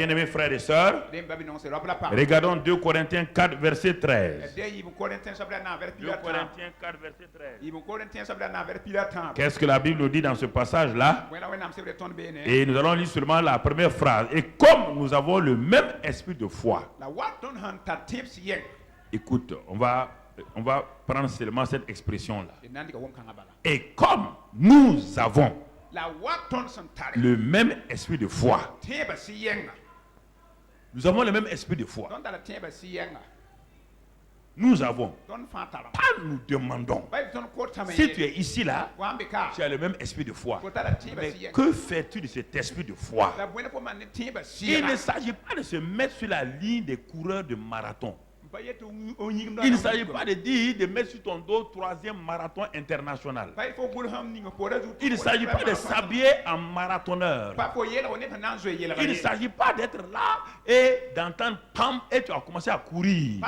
bien-aimés frères et sœurs, regardons 2 Corinthiens 4, verset 13. 2 Corinthiens 4, verset 13. Qu'est-ce que la Bible nous dit dans ce passage-là? Et nous allons lire seulement la première phrase. Et comme nous avons le même esprit de foi. Écoute, on va prendre seulement cette expression-là. Et comme nous avons le même esprit de foi. Nous avons le même esprit de foi. Nous avons. Pas nous demandons. Si tu es ici là, tu as le même esprit de foi. Mais que fais-tu de cet esprit de foi? Il ne s'agit pas de se mettre sur la ligne des coureurs de marathon. Il ne s'agit pas de dire de mettre sur ton dos 3e marathon international. Il ne s'agit pas de s'habiller en marathonneur. Il ne s'agit pas d'être là et d'entendre pam et tu as commencé à courir.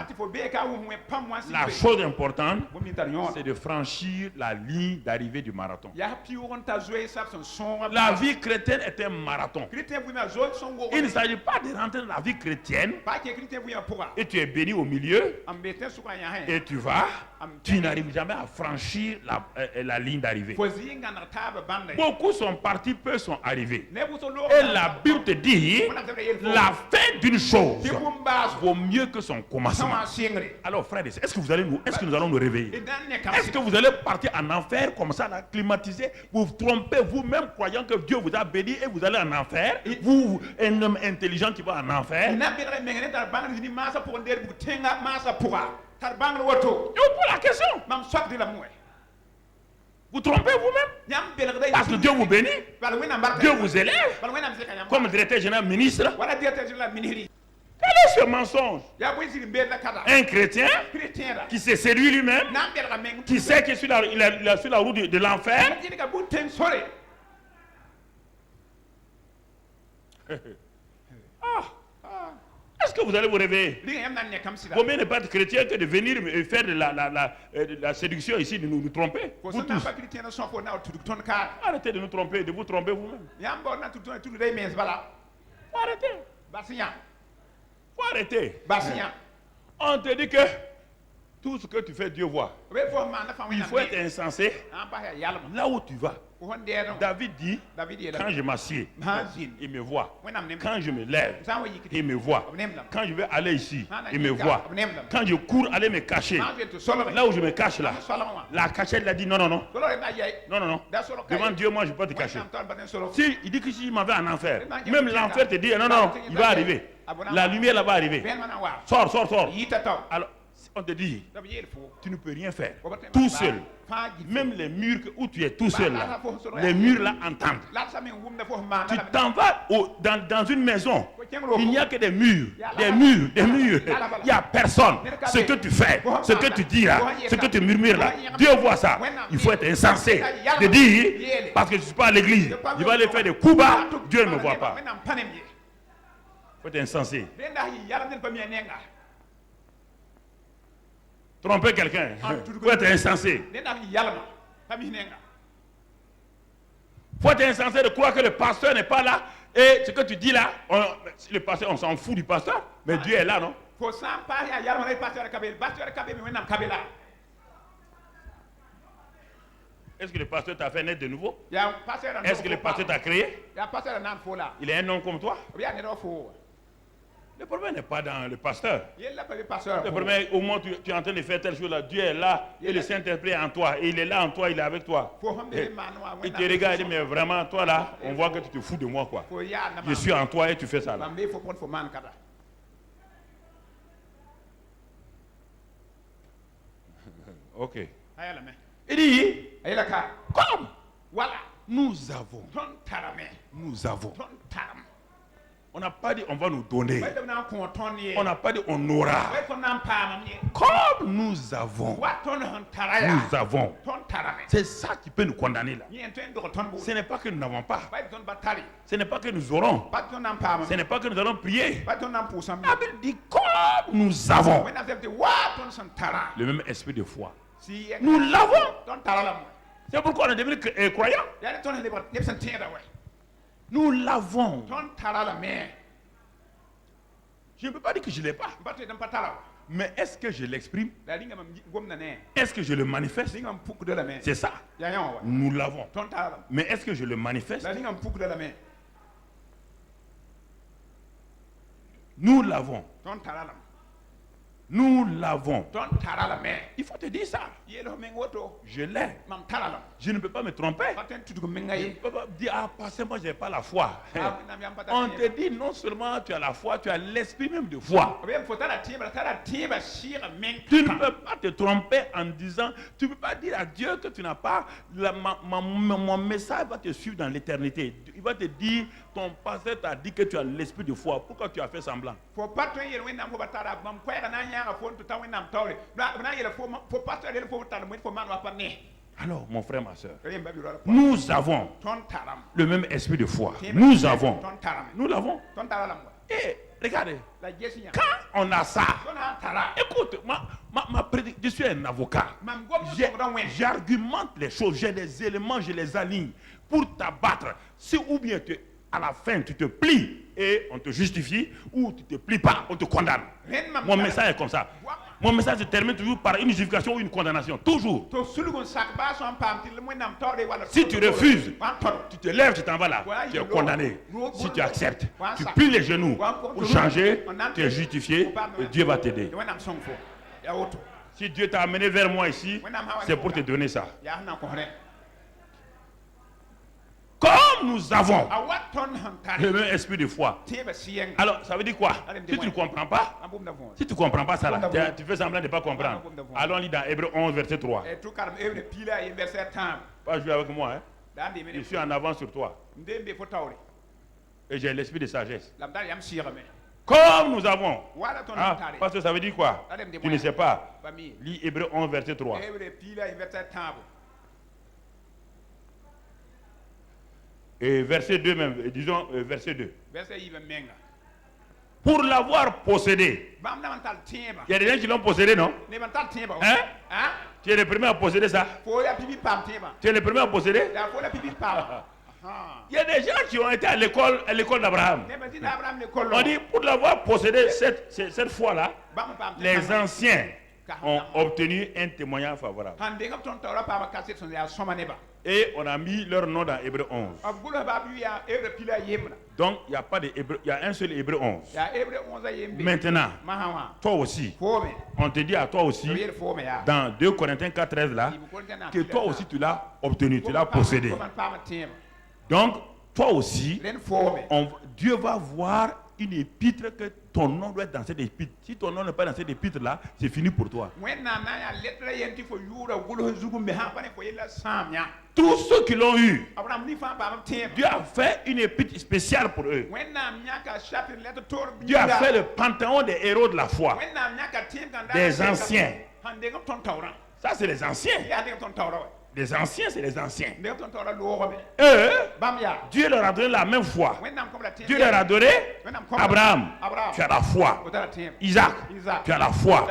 La chose importante, c'est de franchir la ligne d'arrivée du marathon. La vie chrétienne est un marathon. Il ne s'agit pas de rentrer dans la vie chrétienne et tu es béni au milieu et tu n'arrives jamais à franchir la ligne d'arrivée. Beaucoup sont partis, peu sont arrivés. Et la Bible te dit, la fin d'une chose vaut mieux que son commencement. Alors frères et sœurs, est-ce que nous allons nous réveiller? Est-ce que vous allez partir en enfer comme ça, là, climatisé? Vous vous trompez vous-même croyant que Dieu vous a béni et vous allez en enfer? Vous, un homme intelligent qui va en enfer? Je vous pose la question. Vous trompez vous-même? Parce que Dieu vous bénit, Dieu vous élève, comme directeur général ministre. Quel est ce mensonge? Un chrétien qui s'est séduit lui-même, qui sait qu'il est sur la route de l'enfer. Est-ce que vous allez vous réveiller? Vaut mieux ne pas être chrétien que de venir faire de la séduction ici, de nous tromper. Vous tous. Arrêtez de nous tromper, de vous tromper vous-même. Faut arrêter. On te dit que tout ce que tu fais, Dieu voit. Il faut être insensé. Là où tu vas. David dit, quand je m'assieds, il me voit. Quand je me lève, il me voit. Quand je vais aller ici, il me voit. Quand je cours aller me cacher, là où je me cache là, la cachette l'a dit non. Devant Dieu, moi je ne peux pas te cacher. Si, il dit que si je m'en vais en enfer, même l'enfer te dit non, il va arriver. La lumière là va arriver. Sors. Alors, on te dit, tu ne peux rien faire. Tout seul. Même les murs où tu es tout seul là, les murs là entendent. Tu t'en vas dans une maison, il n'y a que des murs. Il n'y a personne. Ce que tu fais, ce que tu dis là, ce que tu murmures là, Dieu voit ça. Il faut être insensé de dire, parce que je ne suis pas à l'église, je vais aller faire des coups bas, Dieu ne me voit pas. Il faut être insensé. Tromper quelqu'un, il faut être insensé. Il faut être insensé de croire que le pasteur n'est pas là. Et ce que tu dis là, le pasteur, on s'en fout du pasteur, mais Dieu est là, non? Est-ce que le pasteur t'a fait naître de nouveau? Est-ce que le pasteur t'a créé? Il est un homme comme toi? Le problème n'est pas dans le pasteur. Le problème, au moment où tu es en train de faire telle chose là, Dieu est là et le Saint-Esprit est en toi. Et il est là en toi, il est avec toi. Il te regarde et dit, mais vraiment, toi là, on voit que tu te fous de moi quoi. Je suis en toi et tu fais ça là. Ok. Il dit, comme nous avons. On n'a pas dit on va nous donner. On n'a pas dit on aura. Comme nous avons. C'est ça qui peut nous condamner là. Ce n'est pas que nous n'avons pas. Ce n'est pas que nous aurons. Ce n'est pas que nous allons prier. La Bible dit comme nous avons le même esprit de foi. Nous l'avons. C'est pourquoi on est devenu croyant. Nous l'avons. Je ne peux pas dire que je ne l'ai pas. Mais est-ce que je l'exprime? Est-ce que je le manifeste? C'est ça. Nous l'avons. Mais est-ce que je le manifeste? Nous l'avons. Nous l'avons. Il faut te dire ça. Je l'ai. Je ne peux pas me tromper. Je ne peux pas dire, ah, parce que moi, je n'ai pas la foi. On te dit, non seulement tu as la foi, tu as l'esprit même de foi. Tu ne peux pas te tromper en disant, tu ne peux pas dire à Dieu que tu n'as pas, mon message va te suivre dans l'éternité. Il va te dire, ton pasteur t'a dit que tu as l'esprit de foi. Pourquoi tu as fait semblant? Alors, mon frère, ma soeur, nous avons le même esprit de foi. Nous avons. Nous l'avons. Et regardez, quand on a ça, écoute, je suis un avocat. J'argumente les choses, j'ai des éléments, je les aligne pour t'abattre. Si ou bien à la fin, tu te plies et on te justifie, ou tu ne te plies pas, on te condamne. Mon message est comme ça. Mon message se termine toujours par une justification ou une condamnation. Toujours. Si tu refuses, tu te lèves, tu t'en vas là. Tu es condamné. Si tu acceptes, tu plies les genoux pour changer, tu es justifié et Dieu va t'aider. Si Dieu t'a amené vers moi ici, c'est pour te donner ça. Comme nous avons le même esprit de foi. Alors, ça veut dire quoi? Si tu ne comprends pas, si tu ne comprends pas ça, là, tu fais semblant de ne pas comprendre. Allons lire dans Hébreux 11, verset 3. Pas jouer avec moi. Hein? Je suis en avance sur toi. Et j'ai l'esprit de sagesse. Comme nous avons. Ah, parce que ça veut dire quoi? Tu ne sais pas. Lis Hébreux 11, verset 3. Et verset 2 même, disons verset 2. Pour l'avoir possédé. Il y a des gens qui l'ont possédé, non? Hein? Tu es le premier à posséder ça? Tu es le premier à posséder? Il y a des gens qui ont été à l'école d'Abraham. On dit, pour l'avoir possédé cette fois-là, les anciens ont obtenu un témoignage favorable. Et on a mis leur nom dans Hébreux 11. Donc, il n'y a pas de Hébreu, il y a un seul Hébreu 11. Maintenant, toi aussi, on te dit à toi aussi, dans 2 Corinthiens 4:13 là, que toi aussi tu l'as obtenu, tu l'as possédé. Donc, toi aussi, Dieu va voir une épître que ton nom doit être dans cette épître. Si ton nom n'est pas dans cette épître là, c'est fini pour toi. Tous ceux qui l'ont eu, Dieu a fait une épître spéciale pour eux. Dieu a fait le panthéon des héros de la foi, des anciens. Ça, c'est les anciens. Les anciens, c'est les anciens. Eux, Dieu leur a donné la même foi. Dieu leur a donné Abraham, tu as la foi. Isaac, tu as la foi.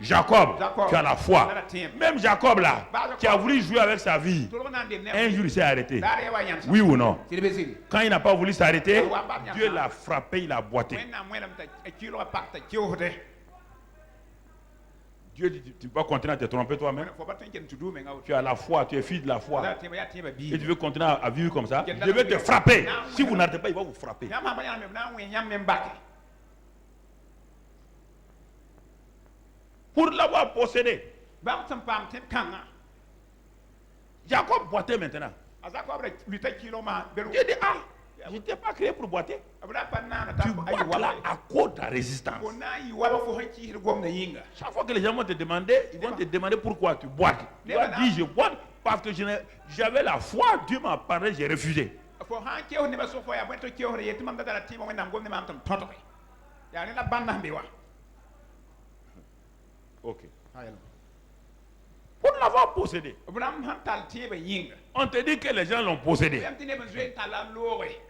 Jacob, tu as la foi. Même Jacob là, qui a voulu jouer avec sa vie, un jour il s'est arrêté. Oui ou non? Quand il n'a pas voulu s'arrêter, Dieu l'a frappé, il a boité. Dieu dit, tu vas continuer à te tromper toi-même. Tu as la foi, tu es fils de la foi. Et tu veux continuer à vivre comme ça. Je vais te frapper. Si vous n'arrêtez pas, il va vous frapper. Pour l'avoir possédé. Jacob boitait maintenant. Dieu dit, ah, je n'étais pas créé pour boiter. Tu boites là à cause de la résistance. Chaque fois que les gens vont te demander, ils vont te demander pourquoi tu boites. Tu vas dire, je boite parce que j'avais la foi, Dieu m'a parlé, j'ai refusé. Ok. Pour l'avoir possédé. On te dit que les gens l'ont possédé. Et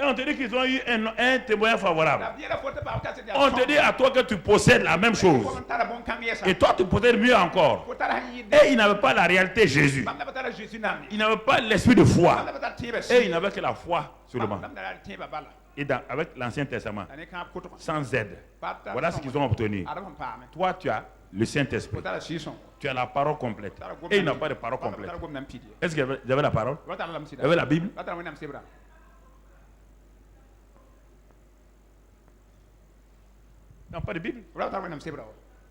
on te dit qu'ils ont eu un témoin favorable. On te dit à toi que tu possèdes la même chose. Et toi tu possèdes mieux encore. Et il n'avait pas la réalité Jésus. Il n'avait pas l'esprit de foi. Et il n'avait que la foi seulement. et avec l'Ancien Testament, sans aide, voilà ce qu'ils ont obtenu. Toi, tu as le Saint-Esprit. Tu as la parole complète. Et il n'a pas de parole complète. Est-ce que vous avez la parole? Vous avez la Bible? Non, pas de Bible.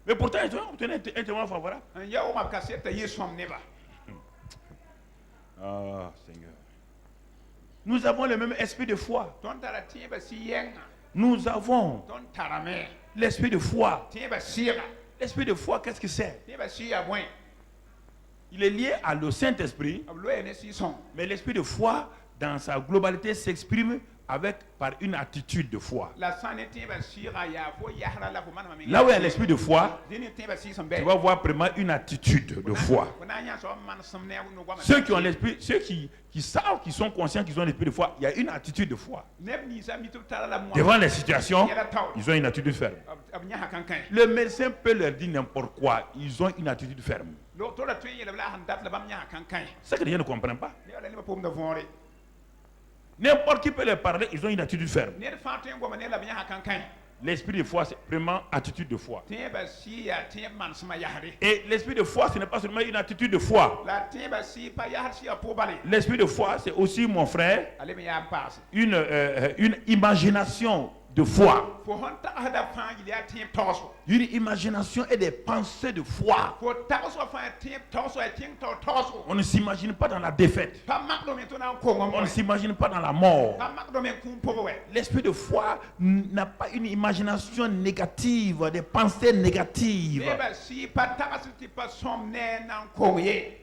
Mais pourtant, ils ont obtenu un témoin favorable. Oh, Seigneur. Nous avons le même esprit de foi. Nous avons l'esprit de foi. L'esprit de foi, qu'est-ce que c'est? Il est lié à le Saint-Esprit. Mais l'esprit de foi, dans sa globalité, s'exprime par une attitude de foi. Là où il y a l'esprit de foi, tu vas voir vraiment une attitude de foi. Ceux qui ont l'esprit, ceux qui savent, qui sont conscients qu'ils ont l'esprit de foi, il y a une attitude de foi. Devant les situations, ils ont une attitude ferme. Le médecin peut leur dire n'importe quoi, ils ont une attitude ferme. C'est que les gens ne comprennent pas. N'importe qui peut leur parler, ils ont une attitude ferme. L'esprit de foi, c'est vraiment attitude de foi. Et l'esprit de foi, ce n'est pas seulement une attitude de foi. L'esprit de foi, c'est aussi, mon frère, une imagination de foi. Une imagination et des pensées de foi. On ne s'imagine pas dans la défaite. On ne s'imagine pas dans la mort. L'esprit de foi n'a pas une imagination négative, des pensées négatives.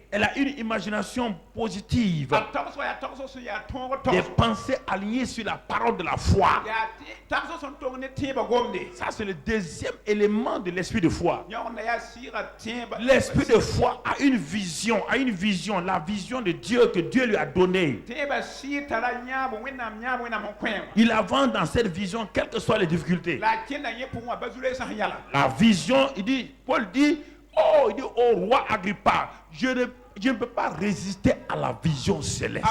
Elle a une imagination positive, des pensées alignées sur la parole de la foi. Ça, c'est le deuxième élément de l'esprit de foi. L'esprit de foi a une vision, la vision de Dieu que Dieu lui a donnée. Il avance dans cette vision, quelles que soient les difficultés. La vision, Paul dit, au roi Agrippa, je ne peux pas résister à la vision céleste.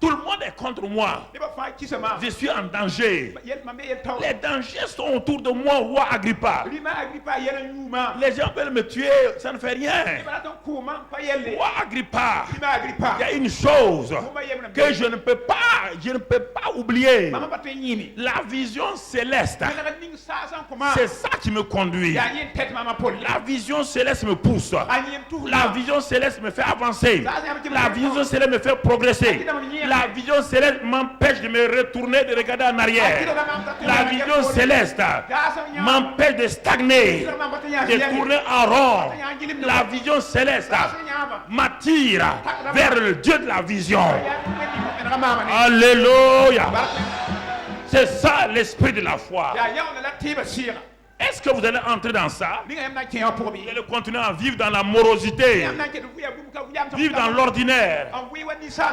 Tout le monde est contre moi. Je suis en danger. Les dangers sont autour de moi, roi Agrippa. Les gens veulent me tuer, ça ne fait rien. Roi Agrippa, il y a une chose que je ne peux pas oublier. La vision céleste, c'est ça qui me conduit. La vision céleste me pousse. La vision céleste me fait avancer. La vision céleste me fait progresser. La vision céleste m'empêche de me retourner, de regarder en arrière. La vision céleste m'empêche de stagner, de tourner en rond. La vision céleste m'attire vers le Dieu de la vision. Alléluia. C'est ça l'esprit de la foi. Est-ce que vous allez entrer dans ça? Vous allez continuer à vivre dans la morosité, vivre dans l'ordinaire. C'est ça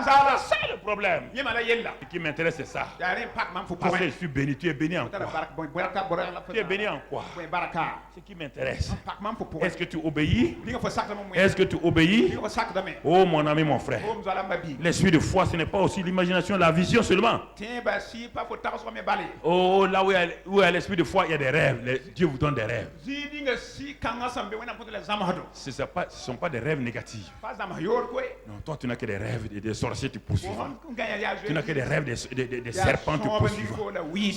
le problème. Ce qui m'intéresse, c'est ça. Parce que je suis béni. Tu es béni en quoi? Tu es béni en quoi? Ce qui m'intéresse. Est-ce que tu obéis? Est-ce que tu obéis? Oh mon ami, mon frère. L'esprit de foi, ce n'est pas aussi l'imagination, la vision seulement. Oh, là où il y a l'esprit de foi, il y a des rêves. Dieu vous donne des rêves. Ce ne sont pas des rêves négatifs. Non, toi tu n'as que des rêves des sorciers te poursuivent. Tu n'as que des rêves des serpents te poursuivent.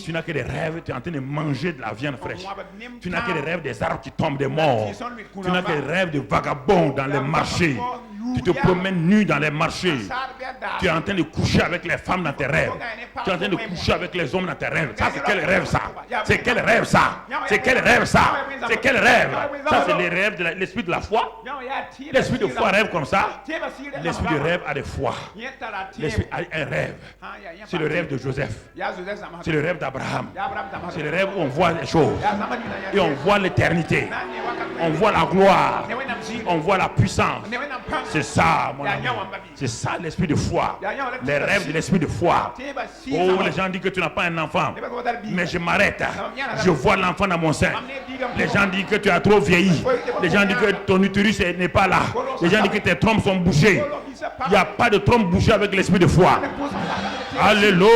Tu n'as que des rêves, tu es en train de manger de la viande fraîche. Tu n'as que des rêves des arbres qui tombent des morts. Tu n'as que des rêves de vagabonds dans les marchés. Tu te promènes nu dans les marchés. Tu es en train de coucher avec les femmes dans tes rêves. Tu es en train de coucher avec les hommes dans tes rêves. Ça, c'est quel rêve ça? C'est quel rêve ça? C'est quel rêve ça? C'est quel rêve? Ça, c'est les rêves de l'esprit de la foi. L'esprit de foi rêve comme ça. L'esprit de rêve a des foi. L'esprit a un rêve. C'est le rêve de Joseph. C'est le rêve d'Abraham. C'est le rêve où on voit les choses. Et on voit l'éternité. On voit la gloire. On voit la puissance. C'est ça, mon ami. C'est ça l'esprit de foi. Les rêves de l'esprit de foi. Oh, les gens disent que tu n'as pas un enfant. Mais je m'arrête. Je vois l'enfant dans mon sein. Les gens disent que tu as trop vieilli. Les gens disent que ton utérus n'est pas là. Les gens disent que tes trompes sont bouchées. Il n'y a pas de trompe bouchée avec l'esprit de foi. Alléluia.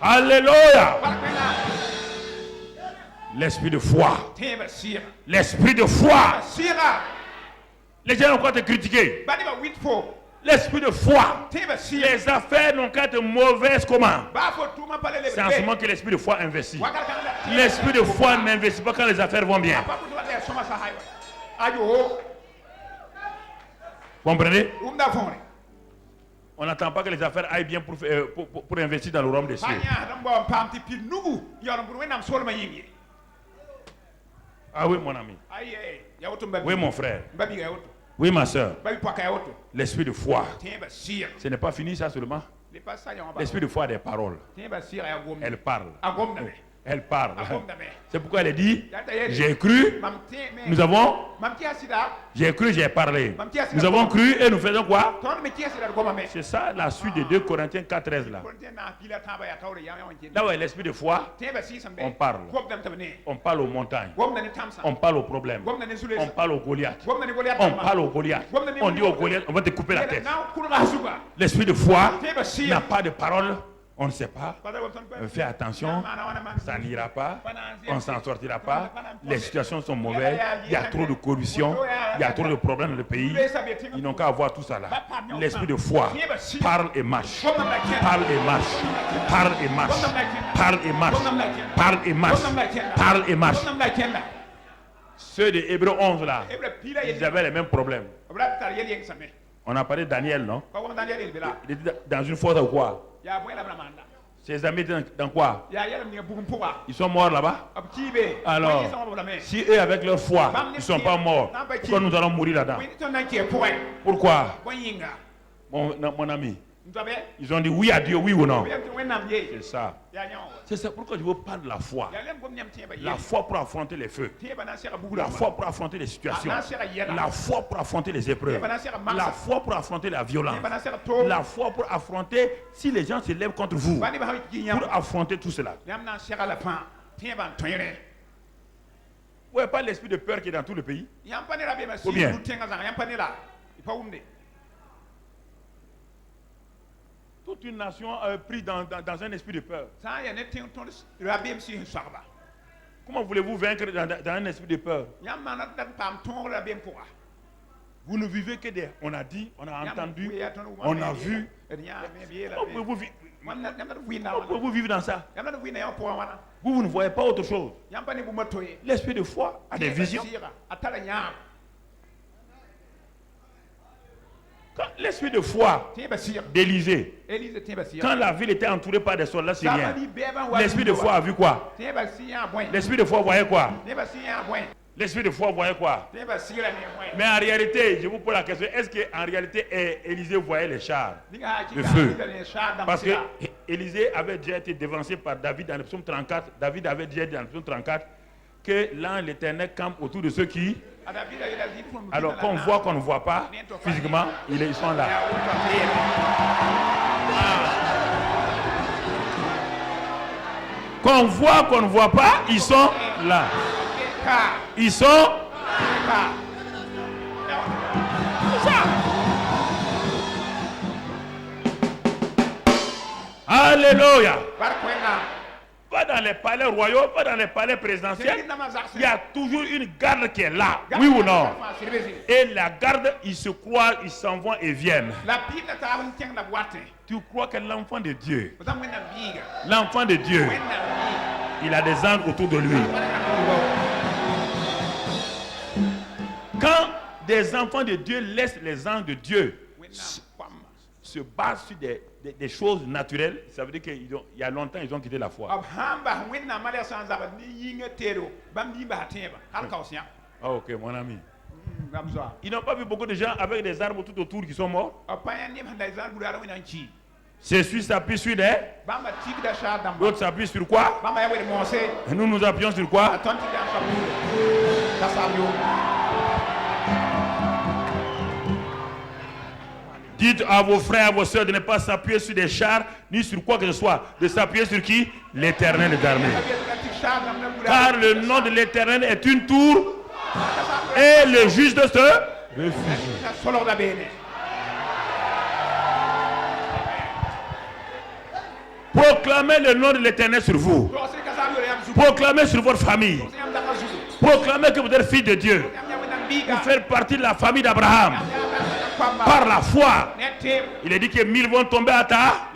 Alléluia. L'esprit de foi. L'esprit de foi. Les gens n'ont qu'à te critiquer. L'esprit de foi. Les affaires n'ont qu'à être mauvaises comment? C'est en ce moment que l'esprit de foi investit. L'esprit de foi n'investit pas quand les affaires vont bien. Vous comprenez? On n'attend pas que les affaires aillent bien pour investir dans le royaume des cieux. Ah oui, mon ami. Oui, mon frère. Oui, ma soeur. L'esprit de foi. Ce n'est pas fini ça seulement. L'esprit de foi a des paroles. Elle parle. Elle parle. C'est pourquoi elle dit, j'ai cru, nous avons, j'ai cru, j'ai parlé. Nous avons cru et nous faisons quoi? C'est ça la suite de 2 Corinthiens 4:13 là. Là où est l'esprit de foi, on parle. On parle aux montagnes. On parle aux problèmes. On parle aux Goliath. On parle aux Goliath. On dit aux Goliath, on va te couper la tête. L'esprit de foi n'a pas de parole. On ne sait pas. Fais attention. Ça n'ira pas. On ne s'en sortira pas. Les situations sont mauvaises. Il y a trop de corruption. Il y a trop de problèmes dans le pays. Ils n'ont qu'à avoir tout ça là. L'esprit de foi parle et marche. Parle et marche. Parle et marche. Parle et marche. Parle et marche. Parle et marche. Ceux de Hébreux 11 là, ils avaient les mêmes problèmes. On a parlé de Daniel, non? Il était dans une fosse ou quoi? Ses amis étaient dans quoi? Ils sont morts là-bas. Alors, si eux avec leur foi, ils ne sont pas morts, pourquoi nous allons mourir là-dedans? Pourquoi? Mon ami, ils ont dit oui à Dieu, oui ou non? C'est ça. C'est ça pourquoi je vous parle de la foi. La foi pour affronter les feux. La foi pour affronter les situations. La foi pour affronter les épreuves. La foi pour affronter la violence. La foi pour affronter si les gens se lèvent contre vous. Pour affronter tout cela. Ouais, pas l'esprit de peur qui est dans tout le pays. Ou bien? Toute une nation prise dans un esprit de peur. Comment voulez-vous vaincre dans un esprit de peur? Vous ne vivez que des... On a dit, on a entendu, on a vu. Comment pouvez-vous vivre dans ça? Vous ne voyez pas autre chose. L'esprit de foi a des visions. Quand l'esprit de foi d'Élysée, quand la ville était entourée par des soldats syriens, l'esprit de foi a vu quoi? L'esprit de foi voyait quoi? L'esprit de foi voyait quoi? Mais en réalité, je vous pose la question, est-ce qu'en réalité, Élysée voyait les chars de feu? Parce que Élysée avait déjà été dévancé par David dans le psaume 34. David avait déjà dit dans le psaume 34 que l'ange l'Éternel campe autour de ceux qui... Alors qu'on voit qu'on ne voit pas physiquement, ils sont là. Qu'on voit qu'on ne voit pas, ils sont là. Ils sont ça. Alléluia. Pas dans les palais royaux, pas dans les palais présidentiels. Il y a toujours une garde qui est là. Oui ou non? Et la garde, ils se croient, ils s'en vont et viennent. Tu crois que l'enfant de Dieu, il a des anges autour de lui. Quand des enfants de Dieu laissent les anges de Dieu se basent sur des choses naturelles, ça veut dire qu'il y a longtemps ils ont quitté la foi. Ah ok mon ami. Ils n'ont pas vu beaucoup de gens avec des arbres tout autour qui sont morts. Celui s'appuie sur des... L'autre s'appuie sur quoi? Nous nous appuyons sur quoi? Dites à vos frères, à vos soeurs de ne pas s'appuyer sur des chars, ni sur quoi que ce soit. De s'appuyer sur qui? L'Éternel des armées. Car le nom de l'Éternel est une tour Et le juge de ce refuge. Proclamez le nom de l'Éternel sur vous. Proclamez sur votre famille. Proclamez que vous êtes fils de Dieu. Vous faites partie de la famille d'Abraham. Par la foi. Il est dit que 1000 vont tomber à ta.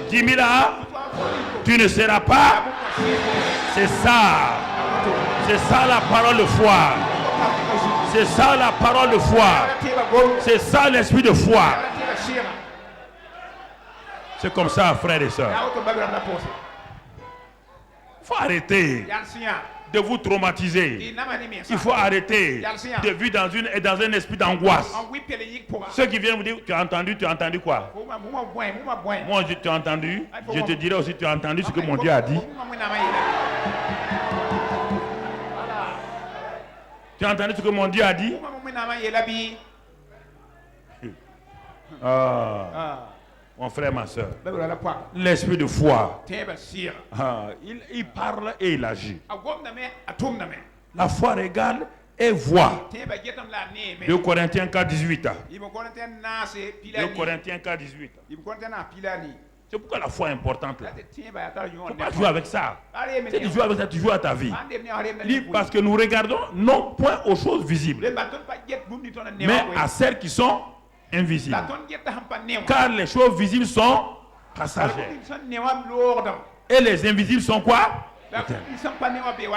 10 000 à. Tu ne seras pas. C'est ça. C'est ça la parole de foi. C'est ça la parole de foi. C'est ça l'esprit de foi. C'est comme ça, frères et sœurs. Il faut arrêter de vous traumatiser. Il faut arrêter de vivre dans un esprit d'angoisse. Ceux qui viennent vous dire, tu as entendu quoi? Moi, tu as entendu. Je te dirai aussi, tu as entendu ce que mon Dieu a dit. Tu as entendu ce que mon Dieu a dit? Mon frère, ma soeur, l'esprit de foi, il parle et il agit. La foi regarde et voit. 2 Corinthiens 4, 18. 2 Corinthiens 4, 18. C'est pourquoi la foi est importante. Tu ne peux pas jouer avec ça. Si tu joues avec ça, tu joues à ta vie. Parce que nous regardons non point aux choses visibles, mais à celles qui sont invisibles. Car les choses visibles sont passagères. Et les invisibles sont quoi?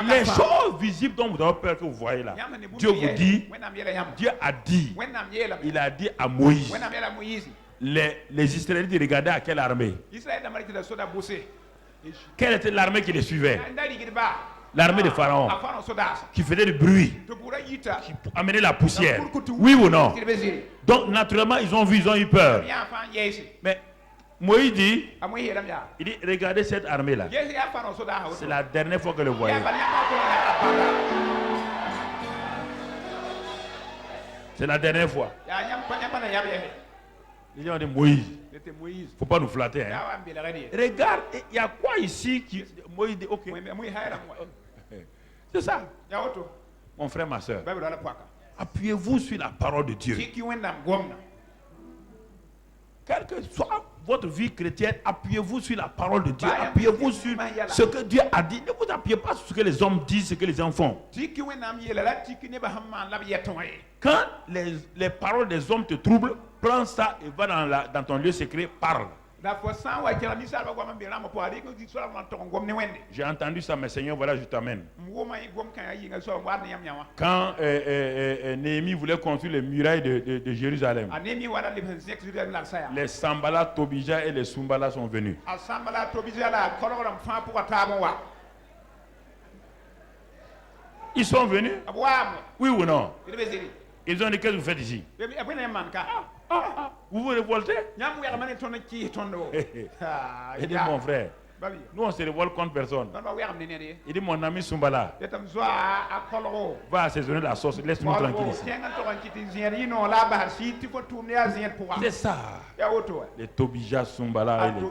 Les choses visibles dont vous avez peur que vous voyez là. Dieu vous dit, Dieu a dit, il a dit à Moïse. Les Israélites regardaient à quelle armée? Quelle était l'armée qui les suivait? L'armée de Pharaon, qui faisait du bruit, qui amenait la poussière. Oui ou non? Donc naturellement ils ont vu, ils ont eu peur. Mais Moïse dit, regardez cette armée là. C'est la dernière fois que je le voyais. C'est la dernière fois. Les gens ont dit Moïse, il ne faut pas nous flatter. Hein. Regarde, il y a quoi ici qui... Moïse dit, ok. C'est ça. Mon frère, ma soeur, appuyez-vous sur la parole de Dieu. Quelle que soit votre vie chrétienne, appuyez-vous sur la parole de Dieu. Appuyez-vous sur ce que Dieu a dit. Ne vous appuyez pas sur ce que les hommes disent, ce que les hommes font. Quand les paroles des hommes te troublent, prends ça et va dans ton lieu secret, parle. J'ai entendu ça, mais Seigneur, voilà, je t'amène. Quand Néhémie voulait construire les murailles de Jérusalem, les Sambala, Tobija et les Sumbala sont venus. Ils sont venus? Oui ou non? Ils ont dit, qu'est-ce que vous faites ici? Vous vous révoltez? Il dit, mon frère, nous on se révolte contre personne. Il dit, mon ami Sumbala, va assaisonner la sauce, laisse-nous tranquille ici. C'est ça. Les Tobija, Sumbala et les...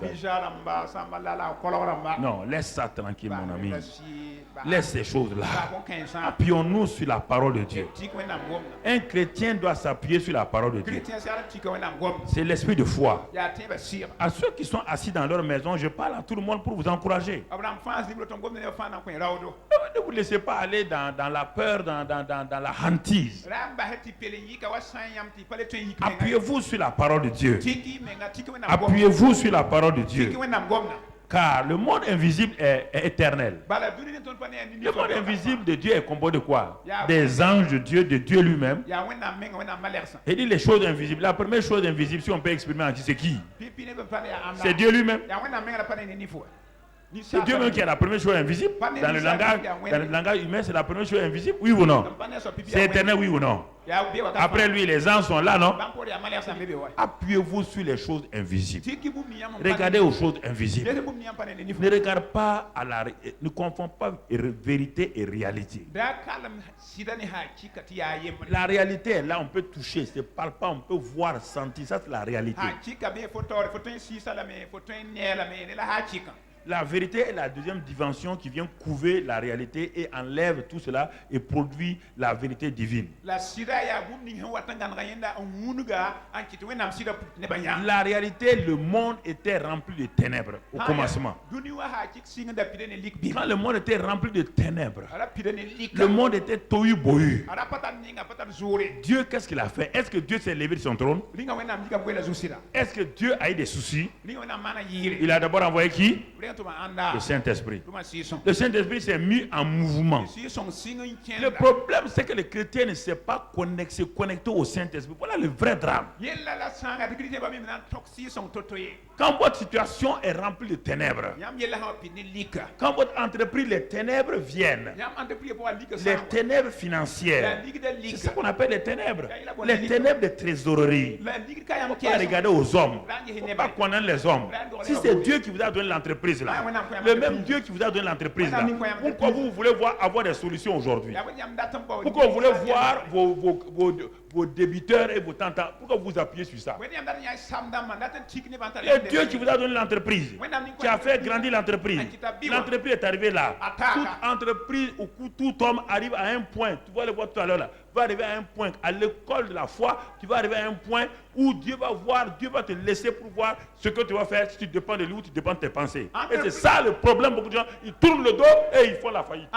Non, laisse ça tranquille, mon ami. Laisse ces choses-là. Appuyons-nous sur la parole de Dieu. Un chrétien doit s'appuyer sur la parole de Dieu. C'est l'esprit de foi. À ceux qui sont assis dans leur maison, je parle à tout le monde pour vous encourager. Ne vous laissez pas aller dans la peur, dans la hantise. Appuyez-vous sur la parole de Dieu. Appuyez-vous sur la parole de Dieu. Car le monde invisible est éternel. Le monde invisible de Dieu est composé de quoi? Des anges de Dieu lui-même. Et dit les choses invisibles. La première chose invisible, si on peut exprimer en dit, c'est qui? C'est Dieu lui-même. C'est Dieu même qui est la première chose invisible. Dans le langage humain, c'est la première chose invisible, oui ou non? C'est éternel, oui ou non? Après lui, les anges sont là, non? Appuyez-vous sur les choses invisibles. Regardez aux choses invisibles. Ne regarde pas ne confond pas vérité et réalité. La réalité est là, on peut toucher, c'est palpable, on peut voir, sentir, ça c'est la réalité. La vérité est la deuxième dimension qui vient couver la réalité et enlève tout cela et produit la vérité divine. La réalité, le monde était rempli de ténèbres au commencement. Quand le monde était rempli de ténèbres, le monde était tohu bohu. Dieu, qu'est-ce qu'il a fait? Est-ce que Dieu s'est levé de son trône? Est-ce que Dieu a eu des soucis? Il a d'abord envoyé qui? Le Saint-Esprit. Le Saint-Esprit s'est mis en mouvement. Le problème, c'est que les chrétiens ne sont pas connectés au Saint-Esprit. Voilà le vrai drame. Quand votre situation est remplie de ténèbres, quand votre entreprise, les ténèbres viennent, les ténèbres financières, c'est ça qu'on appelle les ténèbres de trésorerie. Il ne faut pas regarder aux hommes, il ne faut pas connaître les hommes. Si c'est Dieu qui vous a donné l'entreprise là, le même Dieu qui vous a donné l'entreprise là, pourquoi vous voulez avoir des solutions aujourd'hui? Pourquoi vous voulez voir vos débiteurs et vos tentants? Pourquoi vous appuyez sur ça? Et Dieu qui vous a donné l'entreprise, qui a fait grandir l'entreprise, l'entreprise est arrivée là. Toute entreprise ou tout homme arrive à un point, tu vas le voir tout à l'heure là, va arriver à un point, à l'école de la foi, tu vas arriver à un point où Dieu va te laisser pour voir ce que tu vas faire si tu dépends de lui ou tu dépends de tes pensées. Et c'est ça le problème, beaucoup de gens, ils tournent le dos et ils font la faillite.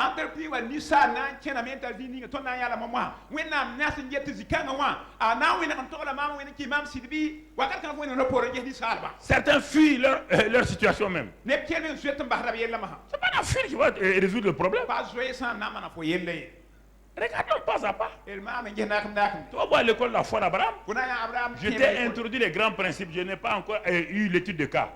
Certains fuient leur situation même. C'est pas la fuite qui va résoudre le problème. Regardons pas à pas. Tu vas voir l'école de la foi d'Abraham. Je t'ai introduit les grands principes. Je n'ai pas encore eu l'étude de cas.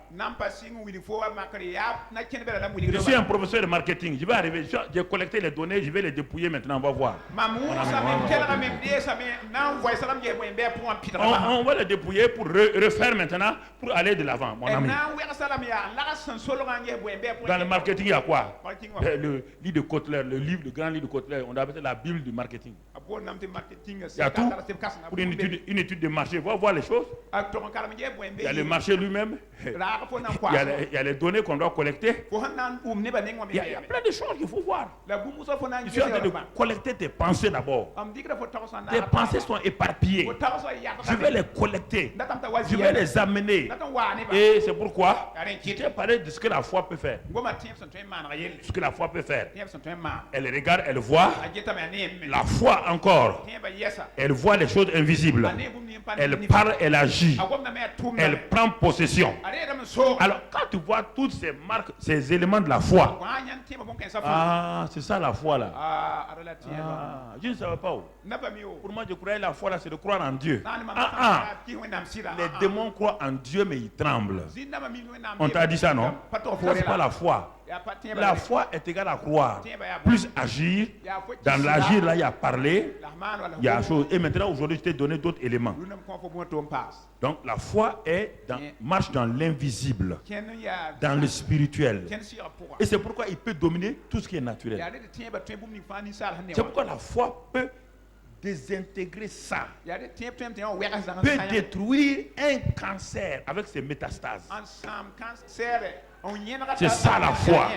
Je suis un professeur de marketing. Je vais arriver. J'ai collecté les données. Je vais les dépouiller maintenant. On va voir. On va les dépouiller pour refaire maintenant pour aller de l'avant, mon ami. Dans le marketing, il y a quoi? Le livre de Kotler, le grand livre de Kotler. On appelle la Bible du marketing. Il y a tout pour une étude de marché. Va voir les choses. Il y a le marché lui-même. Il y a les données qu'on doit collecter. Il y a plein de choses qu'il faut voir. Je suis en train de collecter tes pensées d'abord. Tes pensées sont éparpillées. Je vais les collecter. Je vais les amener. Et c'est pourquoi je t'ai parlé de ce que la foi peut faire. Ce que la foi peut faire. Elle regarde, elle voit. La foi encore, elle voit les choses invisibles. Elle parle, elle agit. Elle prend possession. Alors quand tu vois toutes ces marques, ces éléments de la foi, c'est ça la foi là. Je ne savais pas où. Pour moi je croyais la foi là c'est de croire en Dieu. Les démons croient en Dieu mais ils tremblent. On t'a dit ça non? Ça c'est pas la foi. La foi est égale à croire. Plus agir. Dans l'agir, là, il y a parler. Il y a chose. Et maintenant, aujourd'hui, je t'ai donné d'autres éléments. Donc, la foi marche dans l'invisible, dans le spirituel. Et c'est pourquoi il peut dominer tout ce qui est naturel. C'est pourquoi la foi peut désintégrer ça. Peut détruire un cancer avec ses métastases. C'est ça la foi.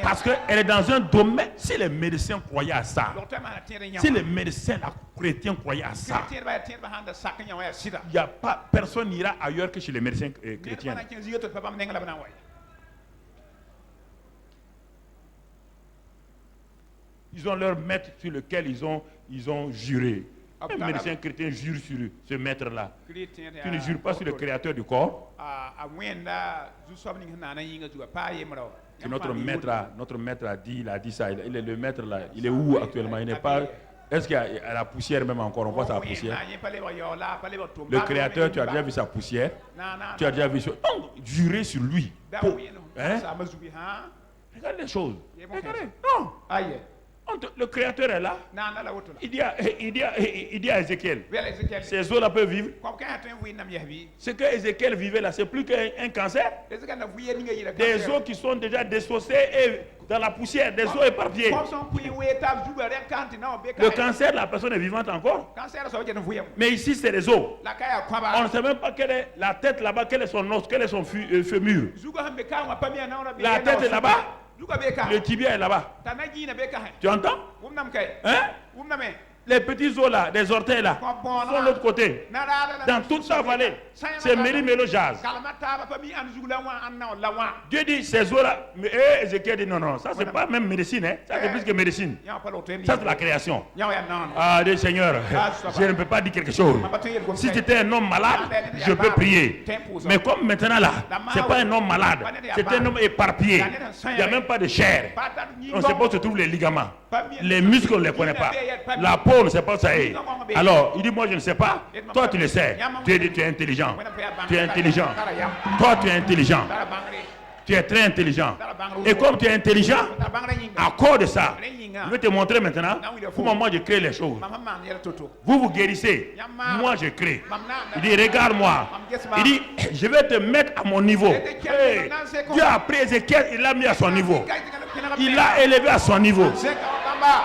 Parce qu'elle est dans un domaine. Si les médecins croyaient à ça, si les médecins chrétiens croyaient à ça, il n'y a pas, personne n'ira ailleurs que chez les médecins chrétiens. Ils ont leur maître sur lequel ils ont juré. Un médecin chrétien jure sur ce maître-là. Tu ne jures pas sur le créateur du corps. Que notre maître a dit, ça. Il est le maître là. Il est où actuellement? Il n'est pas. Est-ce qu'il y a la poussière même encore? On voit sa poussière. Le créateur, tu as déjà vu sa poussière? Tu as déjà vu ça? Donc, jurer sur lui. Regarde les choses. Regardez. Non. Le Créateur est là. Il dit à Ézéchiel, ces eaux-là peuvent vivre. Ce que Ézéchiel vivait là, c'est plus qu'un cancer. Des eaux qui sont déjà dessoussées et dans la poussière, des eaux éparpillées. Le cancer, la personne est vivante encore. Mais ici, c'est des eaux. On ne sait même pas quelle est la tête là-bas, quel est son os, quel est son fémur. La tête est là-bas. Le tibia est là-bas. Tu entends? Hein? Les petits os là, des orteils là, sont de l'autre côté. Dans toute sa vallée, c'est Méli-Mélo jazz. Dieu dit ces eaux là, mais Ézéchiel dit non, ça c'est pas même médecine, hein? Ça c'est plus que médecine. Ça c'est la création. Ah, Dieu Seigneur, je ne peux pas dire quelque chose. Si c'était un homme malade, je peux prier. Mais comme maintenant là, c'est pas un homme malade, c'est un homme éparpillé. Il n'y a même pas de chair. On ne sait pas où se trouvent les ligaments. Les muscles, on ne les connaît pas. La peau, on ne sait pas où ça est. Alors, il dit, moi je ne sais pas. Toi, tu le sais. Dieu dit, tu es intelligent. Tu es intelligent. Toi, tu es intelligent. Tu es très intelligent. Et comme tu es intelligent, à cause de ça, je vais te montrer maintenant comment moi je crée les choses. Vous vous guérissez. Moi je crée. Il dit, regarde-moi. Il dit, je vais te mettre à mon niveau. Hey, Dieu a pris Ézéchiel, il l'a mis à son niveau. Il l'a élevé à son niveau.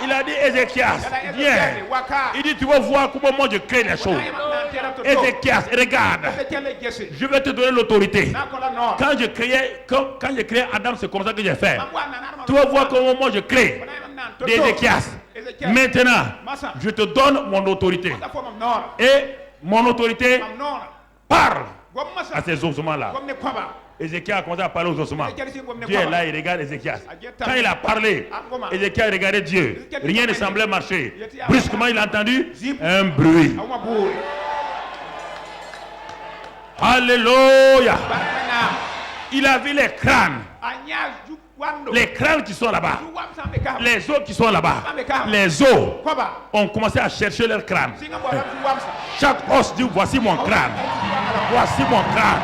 Il a dit, Ézéchias, viens. Il dit, tu vas voir comment moi je crée les choses. Ézéchias, regarde. Je vais te donner l'autorité. Quand je créais Adam, c'est comme ça que j'ai fait. Tu vas voir comment moi je crée d'Ézéchias. Maintenant, je te donne mon autorité. Et mon autorité parle à ces ossements-là. Ézéchiel a commencé à parler aux ossements. Dieu est là, il regarde Ézéchias. Quand il a parlé, Ézéchiel regardait Dieu. Rien ne semblait marcher. Brusquement, il a entendu un bruit. Alléluia. Il a vu les crânes. Les crânes qui sont là-bas. Les os qui sont là-bas. Les os ont commencé à chercher leur crâne. Chaque os dit, voici mon crâne. Voici mon crâne.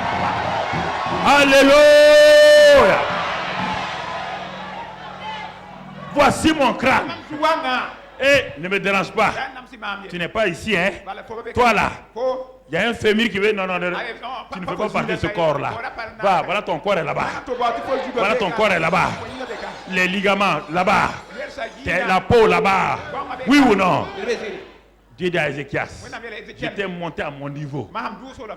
Alléluia. Voici mon crâne. Et ne me dérange pas. Tu n'es pas ici, hein? Toi là. Il y a un féminin qui veut. Non, tu ne fais pas partie de ce corps-là. Voilà ton corps est là-bas. Voilà ton corps est là-bas. Les ligaments là-bas. La peau là-bas. Oui ou non? Dieu dit à Ézéchias, j'étais monté à mon niveau.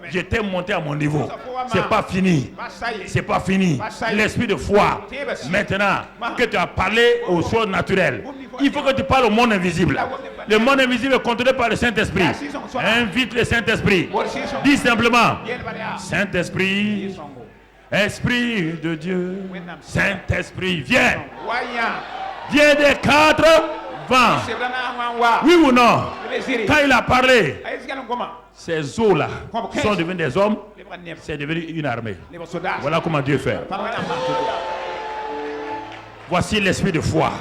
J'étais monté à mon niveau. C'est pas fini. C'est pas fini. L'esprit de foi. Maintenant que tu as parlé aux choses naturelles, il faut que tu parles au monde invisible. Le monde invisible est contrôlé par le Saint-Esprit. Invite le Saint-Esprit. Dis simplement, Saint-Esprit, Esprit de Dieu, Saint-Esprit, viens. Viens des quatre vents. Oui ou non? Quand il a parlé, ces eaux-là sont devenues des hommes, c'est devenu une armée. Voilà comment Dieu fait. Voici l'esprit de foi.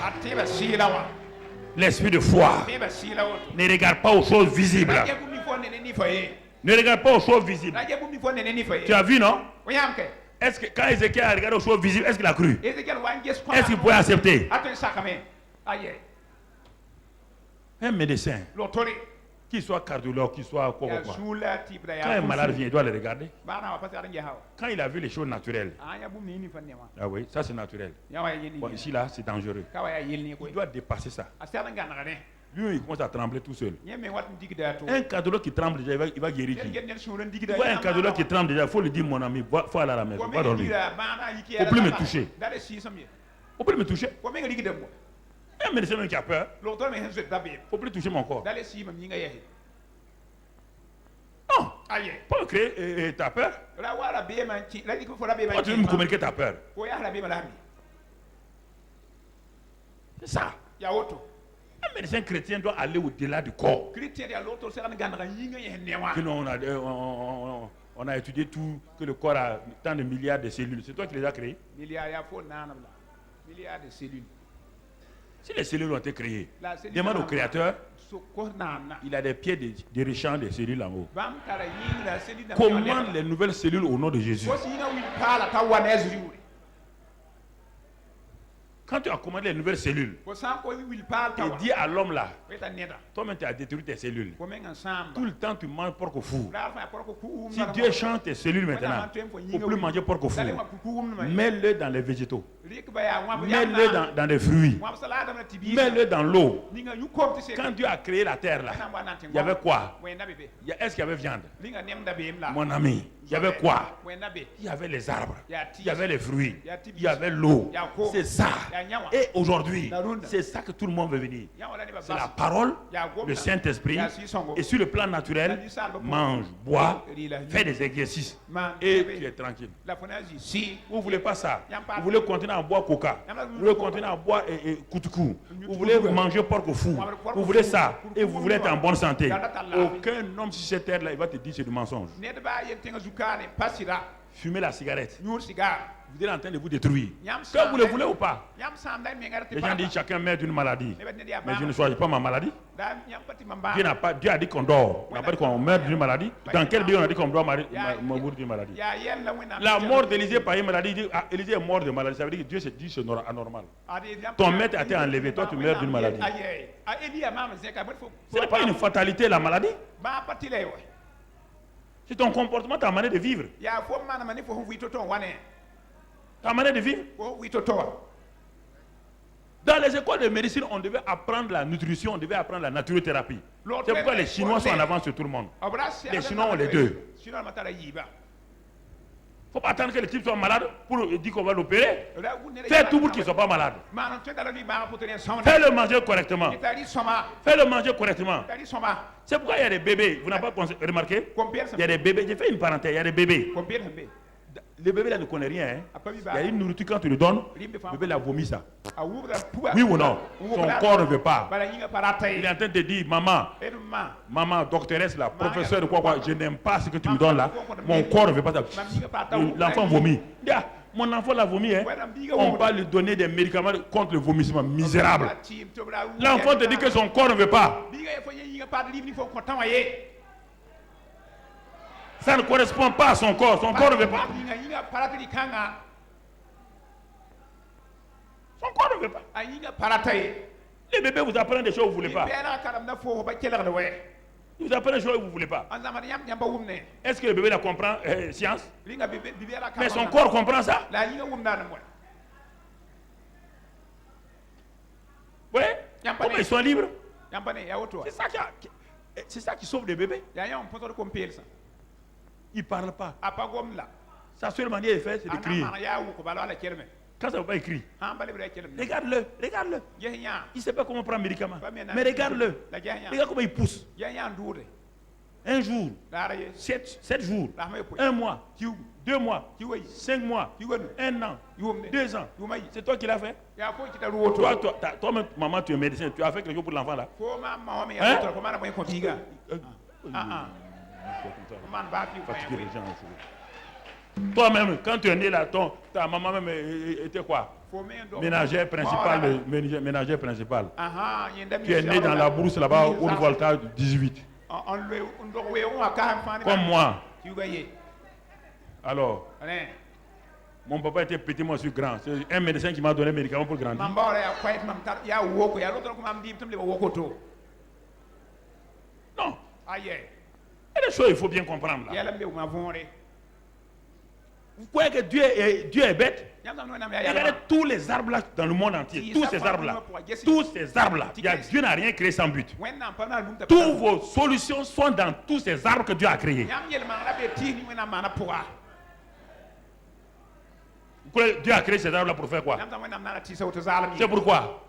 L'esprit de foi. Ne regarde pas aux choses visibles. Ne regarde pas aux choses visibles. Tu as vu, non? Est-ce que quand Ézéchiel a regardé aux choses visibles, est-ce qu'il a cru? Est-ce qu'il pouvait accepter? Un médecin, qu'il soit cardiologue, qu'il soit quoi. Quand un malade vient, il doit le regarder. Quand il a vu les choses naturelles, ah oui, ça c'est naturel. Bon, ici là, c'est dangereux. Il doit dépasser ça. Lui, il commence à trembler tout seul. Un cardiologue qui tremble déjà, il va guérir qui? Tu vois un cardiologue qui tremble déjà, il faut lui dire, mon ami, il faut aller à la maison, va dormir. Il ne faut plus me toucher. Il ne faut plus me toucher. Un médecin qui a peur, il ne faut plus toucher mon corps. Non, pour créer ta peur, tu veux me communiquer ta peur. C'est ça. Un médecin chrétien doit aller au-delà du corps. On a étudié tout, que le corps a tant de milliards de cellules. C'est toi qui les as créées? Milliards de cellules. Si les cellules ont été créées, demande au créateur, il a des pieds dirigeants des cellules en haut. Commande les nouvelles cellules au nom de Jésus. Quand tu as commandé les nouvelles cellules, et dis à l'homme là, toi-même tu as détruit tes cellules. Tout le temps tu manges porc au four. Si Dieu change tes cellules maintenant, il ne faut plus manger porc au four. Mets-le dans les végétaux. Mets-le dans les fruits. Mets-le dans l'eau. Quand Dieu a créé la terre là, il y avait quoi? Est-ce qu'il y avait viande? Mon ami, il y avait quoi? Il y avait les arbres, il y avait les fruits, il y avait l'eau. C'est ça. Et aujourd'hui, c'est ça que tout le monde veut venir. C'est la parole, le Saint-Esprit. Et sur le plan naturel, mange, bois, fais des exercices. Et tu es tranquille. Vous ne voulez pas ça. Vous voulez continuer à boire coca. Vous voulez continuer à boire koutoukou. Vous voulez manger porc au four. Vous voulez ça. Et vous voulez être en bonne santé. Aucun homme sur cette terre-là, il va te dire c'est du mensonge. Fumez la cigarette. Vous êtes en train de vous détruire. Que vous le voulez ou pas? Les gens disent chacun meurt d'une maladie. Mais je ne choisis pas ma maladie. Dieu a dit qu'on dort. On n'a pas dit qu'on meurt d'une maladie. Dans quel pays on a dit qu'on doit mourir d'une maladie? La mort d'Élisée par une maladie, dit, Élisée est mort de maladie. Ça veut dire que Dieu s'est dit c'est anormal. Ton maître a été enlevé, toi tu meurs d'une maladie. Ce n'est pas une fatalité la maladie. C'est ton comportement, ta manière de vivre. Ta manière de vivre. Dans les écoles de médecine, on devait apprendre la nutrition, on devait apprendre la naturothérapie. C'est pourquoi les Chinois sont en avance sur tout le monde. Les Chinois ont les deux. Il ne faut pas attendre que les types soient malades pour dire qu'on va l'opérer. Fais tout pour qu'ils ne soient pas malades. Fais-le manger correctement. Fais-le manger correctement. C'est pourquoi il y a des bébés. Vous n'avez pas remarqué? Il y a des bébés. J'ai fait une parenthèse. Il y a des bébés. Les bébés là ne connaissent rien. Hein. Il y a une nourriture quand tu le donnes, le bébé là vomit ça. Oui ou non? Son corps ne veut pas. Il est en train de dire, maman, doctoresse, la professeure de quoi, je n'aime pas ce que tu me donnes là. Mon corps ne veut pas ça. L'enfant vomit. Mon enfant l'a vomi. Hein. On va lui donner des médicaments contre le vomissement. Misérable. L'enfant te dit que son corps ne veut pas. Ça ne correspond pas à son corps. Son corps ne veut pas. Son corps ne veut pas. Les bébés vous apprennent des choses que vous ne voulez pas. Ils vous apprennent des choses que vous ne voulez pas. Est-ce que le bébé la comprend science? Mais son corps comprend ça. Oui. Comment ils sont libres? C'est ça qui sauve les bébés. Il ne parle pas. Sa seule manière de faire, c'est de crier. Quand ça ne va pas écrire, regarde-le. Il ne sait pas comment prendre un médicament. Mais regarde-le. Regarde comment il pousse. Un jour, 7 jours, 1 mois, 2 mois, 5 mois, 1 an, 2 ans. C'est toi qui l'as fait? Toi, maman, tu es médecin. Tu as fait quelque chose pour l'enfant là? Fatiguer les gens. Toi-même, quand tu es né là, ta maman même était quoi? Ménagère principale. Tu es né dans la brousse là-bas au Volta 18. Comme moi. Alors, mon papa était petit, moi je suis grand. C'est un médecin qui m'a donné un médicament pour grandir. Non. Il y a des choses qu'il faut bien comprendre là. Vous croyez que Dieu est bête? Regardez tous les arbres là dans le monde entier. Tous ces arbres là. Dieu n'a rien créé sans but. Toutes vos solutions sont dans tous ces arbres que Dieu a créés. Vous croyez que Dieu a créé ces arbres là pour faire quoi? C'est pourquoi?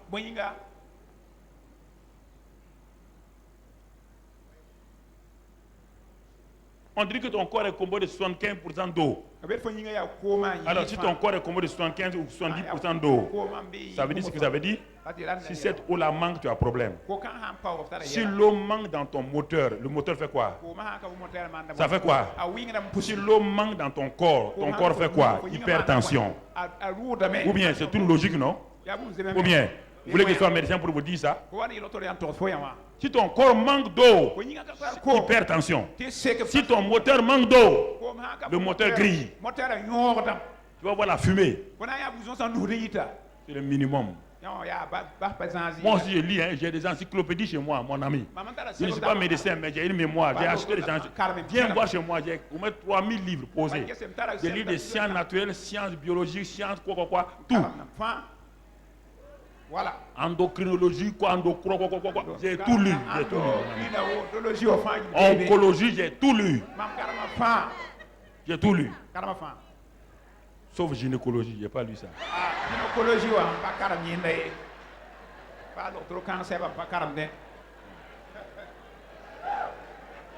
On dit que ton corps est composé de 75% d'eau. Alors si ton corps est composé de 75 ou 70% d'eau, ça veut dire ce que ça veut dire? Si cette eau-là manque, tu as un problème. Si l'eau manque dans ton moteur, le moteur fait quoi? Ça fait quoi? Si l'eau manque dans ton corps fait quoi? Hypertension. Ou bien c'est une logique, non? Ou bien, vous voulez que je sois médecin pour vous dire ça? Si ton corps manque d'eau, hypertension. Si ton moteur manque d'eau, le moteur grille. Tu vas voir la fumée. C'est le minimum. Moi aussi je lis, hein, j'ai des encyclopédies chez moi, mon ami. Je ne suis pas médecin, mais j'ai une mémoire. J'ai acheté des encyclopédies. Viens voir chez moi, j'ai au moins 3000 livres posés. J'ai lu des sciences naturelles, sciences biologiques, sciences quoi, tout. Voilà. Endocrinologie, quoi. J'ai tout lu. Oncologie, j'ai tout lu. J'ai tout lu. Sauf gynécologie, j'ai pas lu ça. Gynécologie,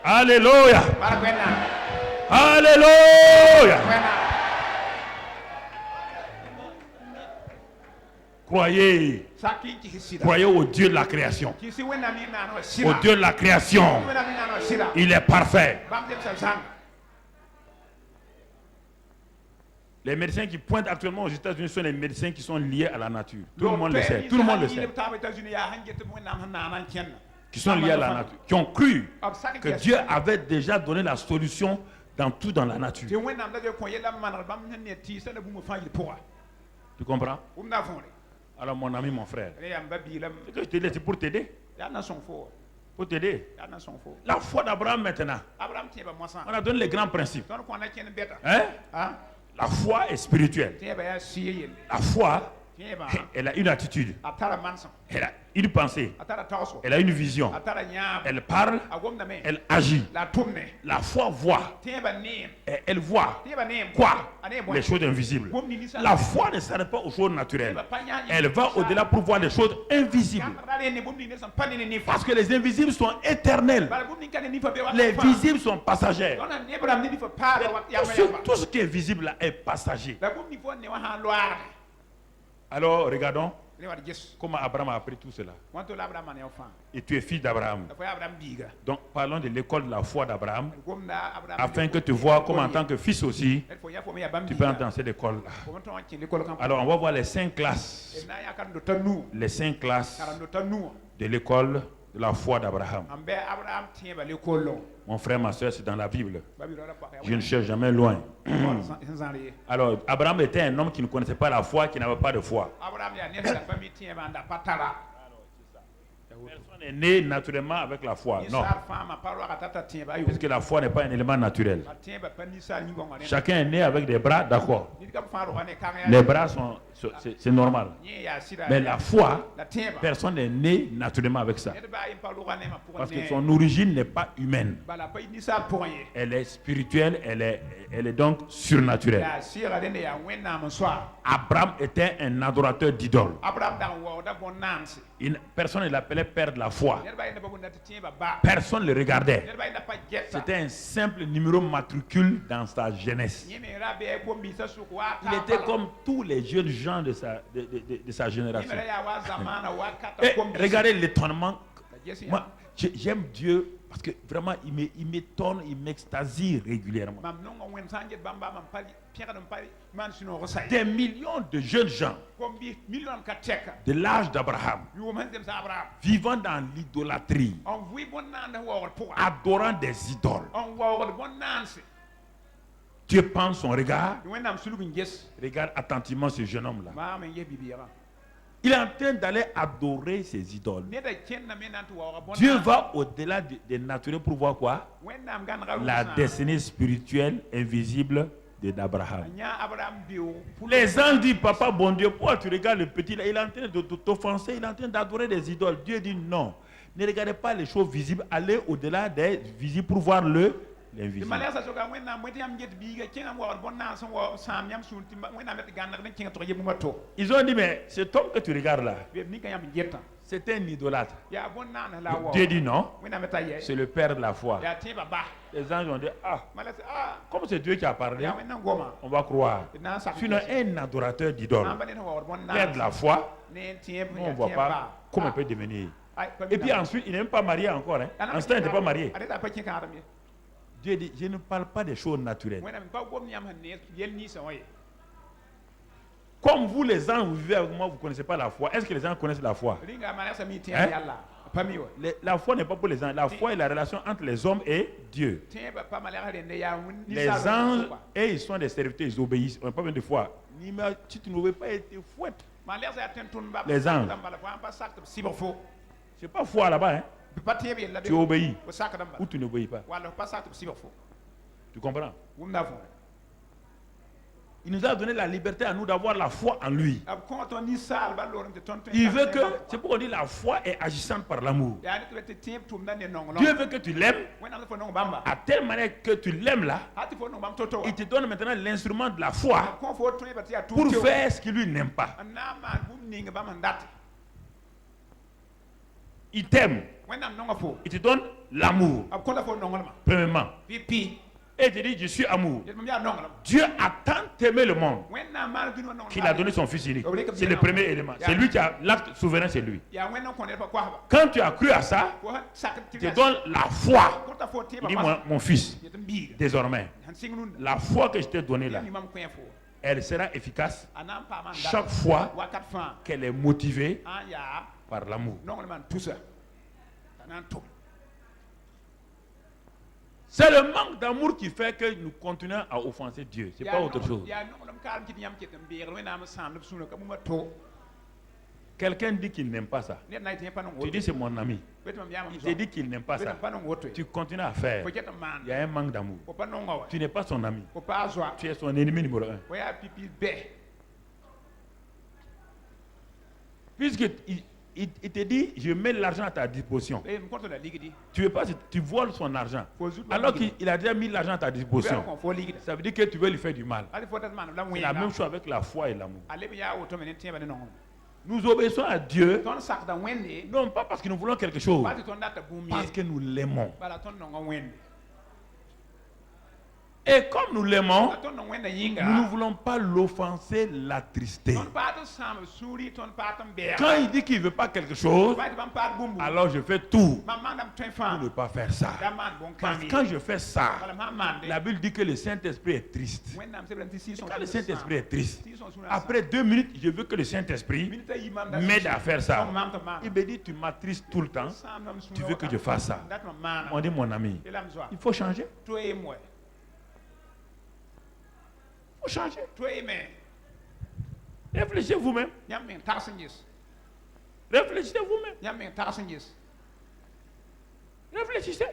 Alléluia. Alléluia. Croyez. Croyez au Dieu de la création. Au Dieu de la création. Il est parfait. Les médecins qui pointent actuellement aux États-Unis sont les médecins qui sont liés à la nature. Tout le monde le sait. Tout le monde le sait. Qui sont liés à la nature. Qui ont cru que Dieu avait déjà donné la solution dans tout dans la nature. Tu comprends? Alors mon ami, mon frère, ce que je te dis, c'est pour t'aider. Pour t'aider. La foi d'Abraham maintenant. On a donné les grands principes. Hein? La foi est spirituelle. La foi, elle a une attitude. Elle a une pensée. Elle a une vision. Elle parle. Elle agit. La foi voit. Elle voit quoi? Les choses invisibles. La foi ne s'arrête pas aux choses naturelles. Elle va au-delà pour voir les choses invisibles. Parce que les invisibles sont éternels. Les visibles sont passagers. Tout ce qui est visible là est passager. Alors, regardons comment Abraham a appris tout cela. Et tu es fils d'Abraham. Donc, parlons de l'école de la foi d'Abraham, afin que tu vois comment en tant que fils aussi, tu peux entrer dans cette école-là. Alors, on va voir les 5 classes. Les 5 classes de l'école de la foi d'Abraham. Mon frère, ma soeur, c'est dans la Bible. Je ne cherche jamais loin. Alors, Abraham était un homme qui ne connaissait pas la foi, qui n'avait pas de foi. Personne n'est né naturellement avec la foi. Non. Parce que la foi n'est pas un élément naturel. Chacun est né avec des bras, d'accord. Les bras sont... c'est normal. Mais la foi, personne n'est né naturellement avec ça. Parce que son origine n'est pas humaine. Elle est spirituelle, elle est donc surnaturelle. Abraham était un adorateur d'idoles. Personne ne l'appelait père de la foi. Personne ne le regardait. C'était un simple numéro matricule dans sa jeunesse. Il était comme tous les jeunes gens de sa génération. Et regardez l'étonnement. Moi, j'aime Dieu parce que vraiment, il m'étonne, il m'extasie régulièrement. Des millions de jeunes gens de l'âge d'Abraham vivant dans l'idolâtrie, adorant des idoles. Dieu pense son regard. Regarde attentivement ce jeune homme-là. Il est en train d'aller adorer ses idoles. Dieu va au-delà des naturels pour voir quoi? La destinée spirituelle invisible d'Abraham. Les anges disent, papa, bon Dieu, pourquoi tu regardes le petit là? Il est en train de t'offenser, il est en train d'adorer des idoles. Dieu dit non. Ne regardez pas les choses visibles, allez au-delà des visibles pour voir l'invisible. Ils ont dit, mais cet homme que tu regardes là, c'est un idolâtre. Dieu dit non, c'est le père de la foi. Les anges ont dit, comme c'est Dieu qui a parlé, on va croire. Sinon, un adorateur d'idole, père de la foi, on ne voit pas comment il peut devenir. Et puis ensuite, il n'est même pas marié encore. Ensuite, il n'était pas marié. Dieu dit, je ne parle pas des choses naturelles. Comme vous, les anges, vous vivez avec moi, vous ne connaissez pas la foi. Est-ce que les anges connaissent la foi? La foi n'est pas pour les anges. La foi est la relation entre les hommes et Dieu. Les anges, ils sont des serviteurs, ils obéissent. On n'a pas besoin de foi. Si tu ne veux pas être fouette. Les anges. C'est pas foi là-bas, hein. Tu obéis ou tu n'obéis pas. Tu comprends? Il nous a donné la liberté à nous d'avoir la foi en lui. Il veut que, c'est pourquoi on dit la foi est agissante par l'amour. Dieu veut que tu l'aimes à telle manière que tu l'aimes là. Il te donne maintenant l'instrument de la foi pour faire ce qu'il lui n'aime pas. Il t'aime. Il te donne l'amour. Premièrement. Et il te dit, je suis amour. Dieu a tant aimé le monde qu'il a donné son fils unique. C'est le premier élément. C'est lui qui a l'acte souverain, c'est lui. Quand tu as cru à ça, il te donne la foi. Il dit, mon fils, désormais, la foi que je t'ai donnée là, elle sera efficace chaque fois qu'elle est motivée par l'amour. C'est le manque d'amour qui fait que nous continuons à offenser Dieu. Ce n'est pas autre chose. Quelqu'un dit qu'il n'aime pas ça. Tu dis c'est mon ami. Il te dit qu'il n'aime pas ça. Tu continues à faire. Il y a un manque d'amour. Tu n'es pas son ami. Tu es son ennemi numéro 1. Puisqu'il te dit, je mets l'argent à ta disposition. Tu veux pas, tu voles son argent. Alors qu'il a déjà mis l'argent à ta disposition. Ça veut dire que tu veux lui faire du mal. C'est la même chose avec la foi et l'amour. Nous obéissons à Dieu, non pas parce que nous voulons quelque chose, parce que nous l'aimons. Et comme nous l'aimons, nous ne voulons pas l'offenser, l'attrister. Quand il dit qu'il ne veut pas quelque chose, alors je fais tout pour ne pas faire ça. Parce que quand je fais ça, la Bible dit que le Saint-Esprit est triste. Quand le Saint-Esprit est triste, après 2 minutes, je veux que le Saint-Esprit m'aide à faire ça. Il me dit, tu m'attristes tout le temps, tu veux que je fasse ça. On dit, mon ami, il faut changer. Changer. Réfléchissez vous-même. Réfléchissez vous-même. Réfléchissez.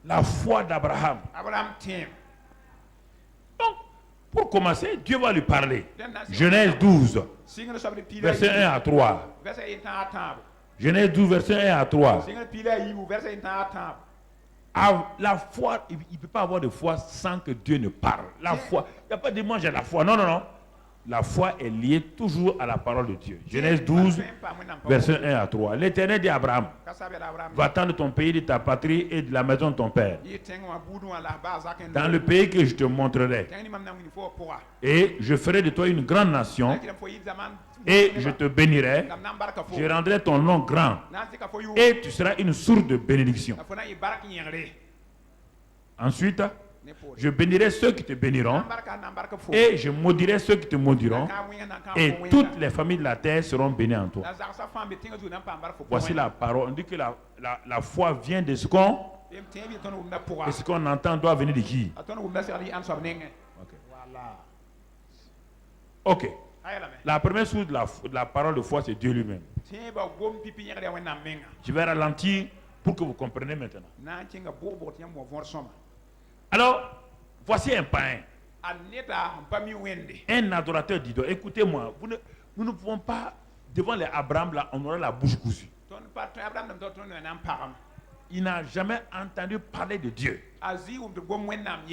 La foi d'Abraham. Donc, pour commencer, Dieu va lui parler. Genèse 12, verset 1 à 3. Genèse 12, verset 1 à 3. La foi, il ne peut pas avoir de foi sans que Dieu ne parle. La foi, il n'y a pas de moi j'ai la foi. Non, non, non. La foi est liée toujours à la parole de Dieu. Genèse 12, verset 1 à 3. L'Éternel dit à Abraham, va-t'en de ton pays, de ta patrie et de la maison de ton père, dans le pays que je te montrerai. Et je ferai de toi une grande nation, et je te bénirai. Je rendrai ton nom grand, et tu seras une source de bénédiction. Ensuite, je bénirai ceux qui te béniront, et je maudirai ceux qui te maudiront, et toutes les familles de la terre seront bénies en toi. Voici la parole. On dit que la foi vient de ce qu'on, et ce qu'on entend doit venir de qui? Ok. La première source de la parole de foi, c'est Dieu lui-même. Je vais ralentir pour que vous compreniez maintenant. Alors, voici un païen, un adorateur d'idole. Écoutez-moi, nous ne pouvons pas, devant les Abraham, là, on aura la bouche cousue. Il n'a jamais entendu parler de Dieu.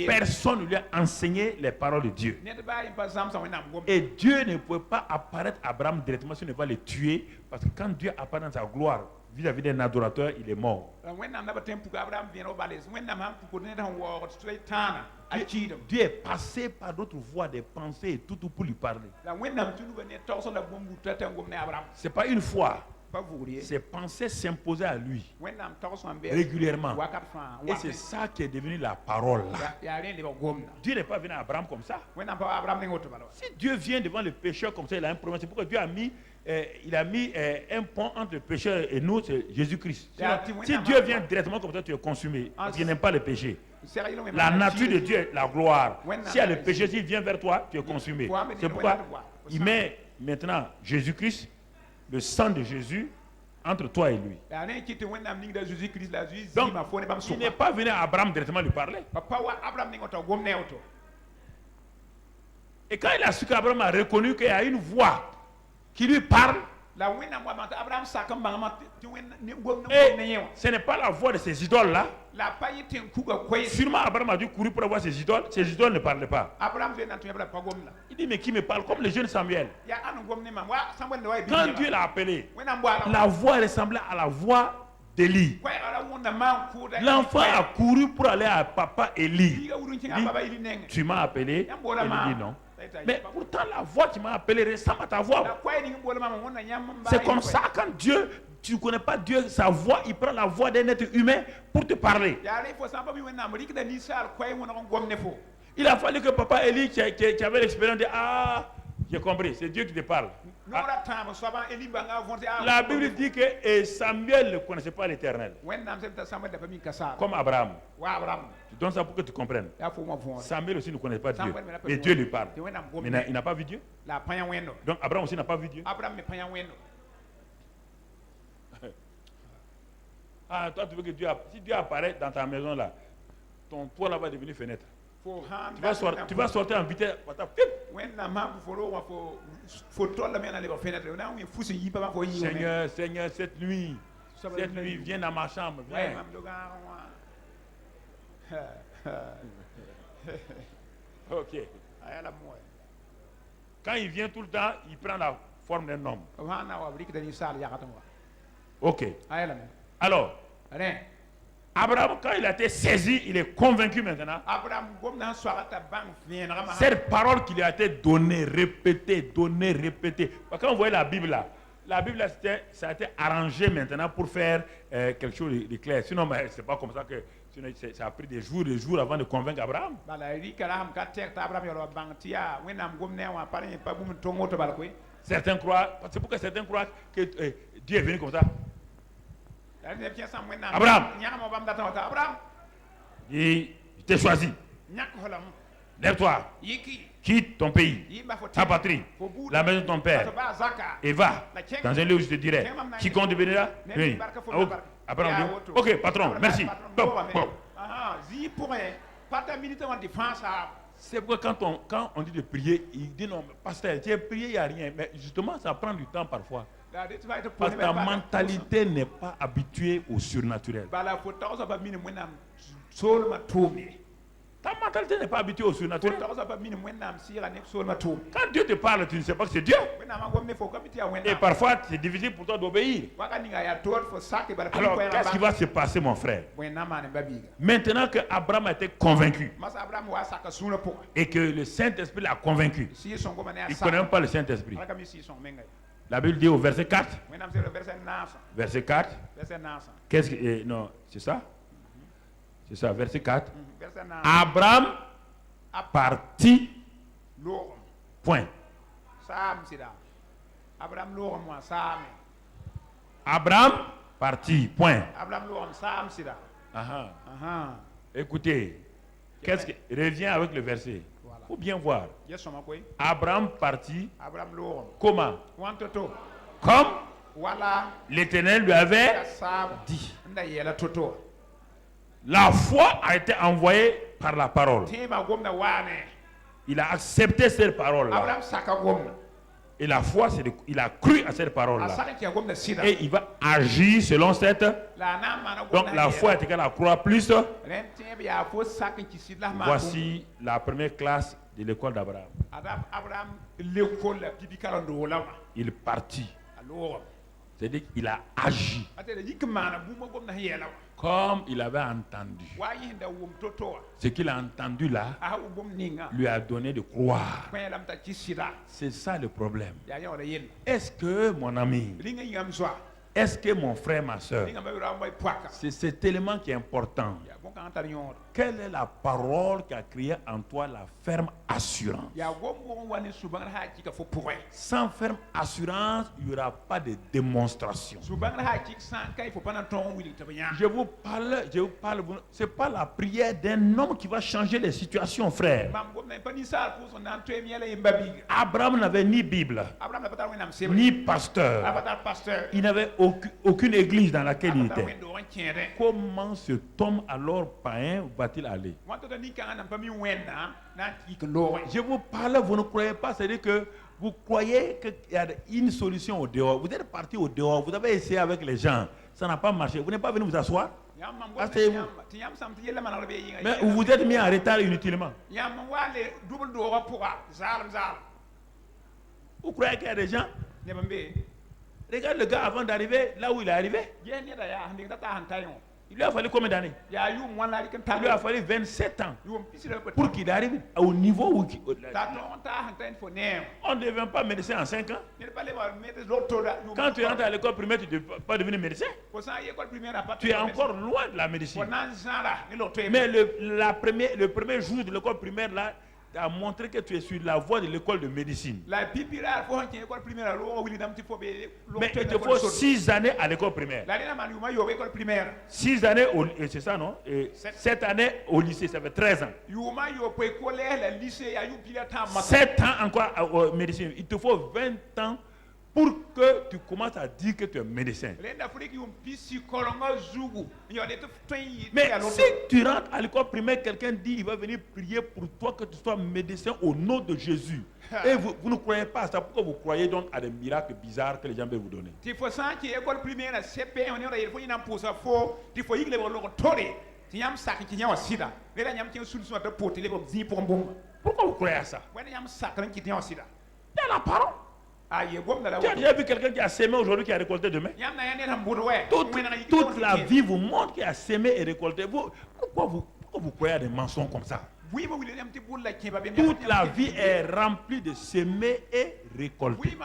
Personne ne lui a enseigné les paroles de Dieu. Et Dieu ne pouvait pas apparaître à Abraham directement si on ne va le tuer. Parce que quand Dieu apparaît dans sa gloire vis-à-vis d'un adorateur, il est mort. Dieu est passé par d'autres voies, des pensées et tout pour lui parler. Ce n'est pas une fois. Ses pensées s'imposaient à lui régulièrement. Et c'est ça qui est devenu la parole. Dieu n'est pas venu à Abraham comme ça. Si Dieu vient devant le pécheur comme ça, il a un problème. C'est pourquoi Dieu a mis, un pont entre le pécheur et nous, c'est Jésus-Christ. Si Dieu vient directement comme ça, tu es consumé. Parce qu'il n'aime pas le péché. La nature de Dieu est la gloire. Si il y a le péché, s'il vient vers toi, tu es consumé. C'est pourquoi il met maintenant Jésus-Christ, le sang de Jésus, entre toi et lui. Donc, il n'est pas venu à Abraham directement lui parler. Et quand il a su qu'Abraham a reconnu qu'il y a une voix qui lui parle, et ce n'est pas la voix de ces idoles-là. Sûrement Abraham a dû courir pour voir ces idoles. Ces idoles ne parlaient pas. Il dit, mais qui me parle? Comme le jeune Samuel. Quand Dieu l'a appelé, la voix ressemblait à la voix d'Élie. L'enfant a couru pour aller à papa Élie. Tu m'as appelé? Il dit non. Mais pourtant la voix qui m'a appelé ressemble à ta voix. C'est comme ça quand Dieu, tu ne connais pas Dieu, sa voix, il prend la voix d'un être humain pour te parler. Il a fallu que papa Élie qui avait l'expérience de j'ai compris, c'est Dieu qui te parle. La Bible dit que Samuel ne connaissait pas l'Éternel. Comme Abraham. Tu donnes ça pour que tu comprennes. Samuel aussi ne connaît pas Dieu. Et Dieu lui parle. Mais il n'a pas vu Dieu. Donc Abraham aussi n'a pas vu Dieu. Toi tu veux que Dieu, si Dieu apparaît dans ta maison là, ton toit là va devenir fenêtre. Tu vas sortir en vitesse. Seigneur, cette nuit, viens dans ma chambre. Viens. Ok. Quand il vient tout le temps, il prend la forme d'un homme. Ok. Alors, Abraham, quand il a été saisi, il est convaincu maintenant. Cette parole qui lui a été donnée, répétée. Quand on voit la Bible là, ça a été arrangé maintenant pour faire quelque chose de clair. Sinon, c'est pas comme ça que ça a pris des jours avant de convaincre Abraham. Certains croient, c'est pourquoi certains croient que Dieu est venu comme ça. Abraham, je t'ai choisi. Lève-toi, quitte ton pays, ta patrie, la maison de ton père, et va dans un lieu où je te dirai. Quiconque deviendra, oui. Abraham dit, ok, patron, merci. C'est pourquoi quand on dit de prier, il dit non, pasteur, tu as prié, il n'y a rien. Mais justement, ça prend du temps parfois. Parce que ta mentalité n'est pas habituée au surnaturel. Ta mentalité n'est pas habituée au surnaturel. Quand Dieu te parle, tu ne sais pas que c'est Dieu. Et parfois, c'est difficile pour toi d'obéir. Alors, qu'est-ce qui va se passer, mon frère? Maintenant que Abraham a été convaincu et que le Saint-Esprit l'a convaincu, il ne connaît même pas le Saint-Esprit. La Bible dit au verset 4. Verset 4. Qu'est-ce que. Non, c'est ça? C'est ça, verset 4. Abraham partit. Point. Abraham partit. Point. Écoutez, qu'est-ce que. Reviens avec le verset. Il faut bien voir. Abraham partit. Comment? Comme l'Éternel lui avait dit. La foi a été envoyée par la parole. Il a accepté cette parole-là. Et la foi, il a cru à cette parole-là. Et il va agir selon cette. Donc la foi est égale à croire plus. Voici la première classe de l'école d'Abraham. Il partit. C'est-à-dire qu'il a agi comme il avait entendu. Ce qu'il a entendu là lui a donné de croire. C'est ça le problème. Est-ce que mon ami, est-ce que mon frère, ma soeur, c'est cet élément qui est important. quelle est la parole qui a créé en toi la ferme assurance? Sans ferme assurance, il n'y aura pas de démonstration. Je vous parle, ce n'est pas la prière d'un homme qui va changer les situations, frère. Abraham n'avait ni Bible, ni pasteur. Il n'avait aucune église dans laquelle il était. Comment cet homme alors païen va-t-il aller? Je vous parle, vous ne croyez pas, c'est-à-dire que vous croyez qu'il y a une solution au dehors. Vous êtes parti au dehors, vous avez essayé avec les gens, ça n'a pas marché. Vous n'êtes pas venu vous asseoir? Mais vous vous êtes mis en retard inutilement. Vous croyez qu'il y a des gens? Regarde le gars avant d'arriver là où il est arrivé. Il lui a fallu combien d'années? Il lui a fallu 27 ans pour qu'il arrive au niveau où on ne devient pas médecin en 5 ans. Quand tu rentres à l'école primaire, tu ne peux pas devenir médecin. Tu es encore loin de la médecine. Mais le premier jour de l'école primaire là, a montré que tu es sur la voie de l'école de médecine. Mais il te faut 6 années à l'école primaire. 6 années, c'est ça non? Et 7 années au lycée, ça fait 13 ans. 7 ans encore en médecine. Il te faut 20 ans pour que tu commences à dire que tu es médecin. Mais si tu rentres à l'école primaire, quelqu'un dit il va venir prier pour toi que tu sois médecin au nom de Jésus. Et vous ne croyez pas à ça. Pourquoi vous croyez donc à des miracles bizarres que les gens veulent vous donner? Pourquoi vous croyez à ça? Il y a la parole. Tu as déjà vu quelqu'un qui a sémé aujourd'hui qui a récolté demain? Toute la vie vous montre qu'il a sémé et récolté. Pourquoi vous croyez à des mensonges comme ça? Toute la vie est remplie de sémer et récolter.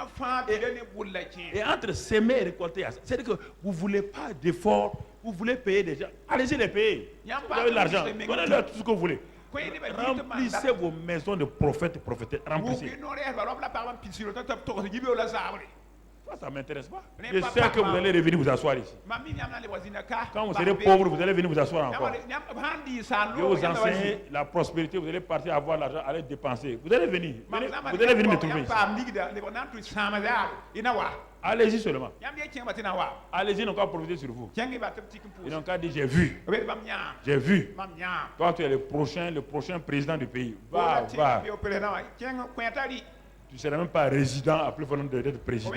Et entre sémer et récolter, c'est-à-dire que vous ne voulez pas d'effort, vous voulez payer des gens. Allez-y les payer. Vous avez de l'argent, donnez-leur tout ce que vous voulez. Remplissez vos maisons de prophètes et prophétesses. Remplissez. Ça ne m'intéresse pas. Je sais que vous allez revenir vous asseoir ici. Quand vous serez pauvre, vous allez venir vous asseoir encore. Je vais vous enseigner la prospérité. Vous allez partir avoir l'argent, allez dépenser. Vous allez venir. Vous allez venir me trouver ici. Allez-y seulement. Allez-y, ils n'ont qu'à profiter sur vous. Ils n'ont qu'à dire j'ai vu. J'ai vu. Toi, tu es le prochain président du pays. Va. Tu ne seras même pas résident après d'être président.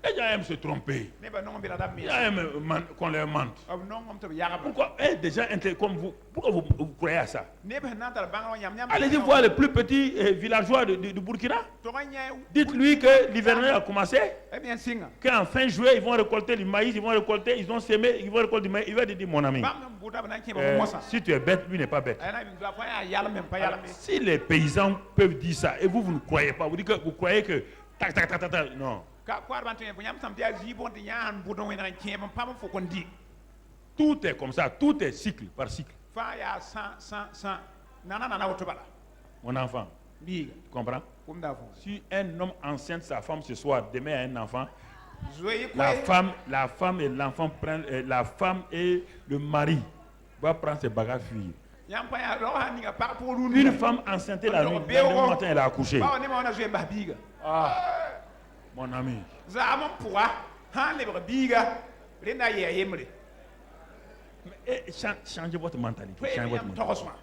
Les gens aiment se tromper. Les gens aiment qu'on leur mente. Pourquoi des gens comme vous, pourquoi vous croyez à ça? Allez-y voir le plus petit villageois du Burkina. Dites-lui que l'hivernage a commencé. Qu'en fin juillet, ils vont récolter du maïs, ils ont sémé, ils vont récolter du maïs. Il va te dire, mon ami, si tu es bête, lui n'est pas bête. Alors, si les paysans peuvent dire ça et vous ne croyez pas, vous croyez que non. Tout est comme ça, tout est cycle par cycle. Mon enfant, tu comprends? Si un homme enceinte sa femme ce soir, demain a un enfant, la femme et l'enfant prennent, la femme et le mari va prendre ses bagages fuir. Une femme enceinte la nuit, le matin elle a accouché. Mon ami. Changez votre mentalité.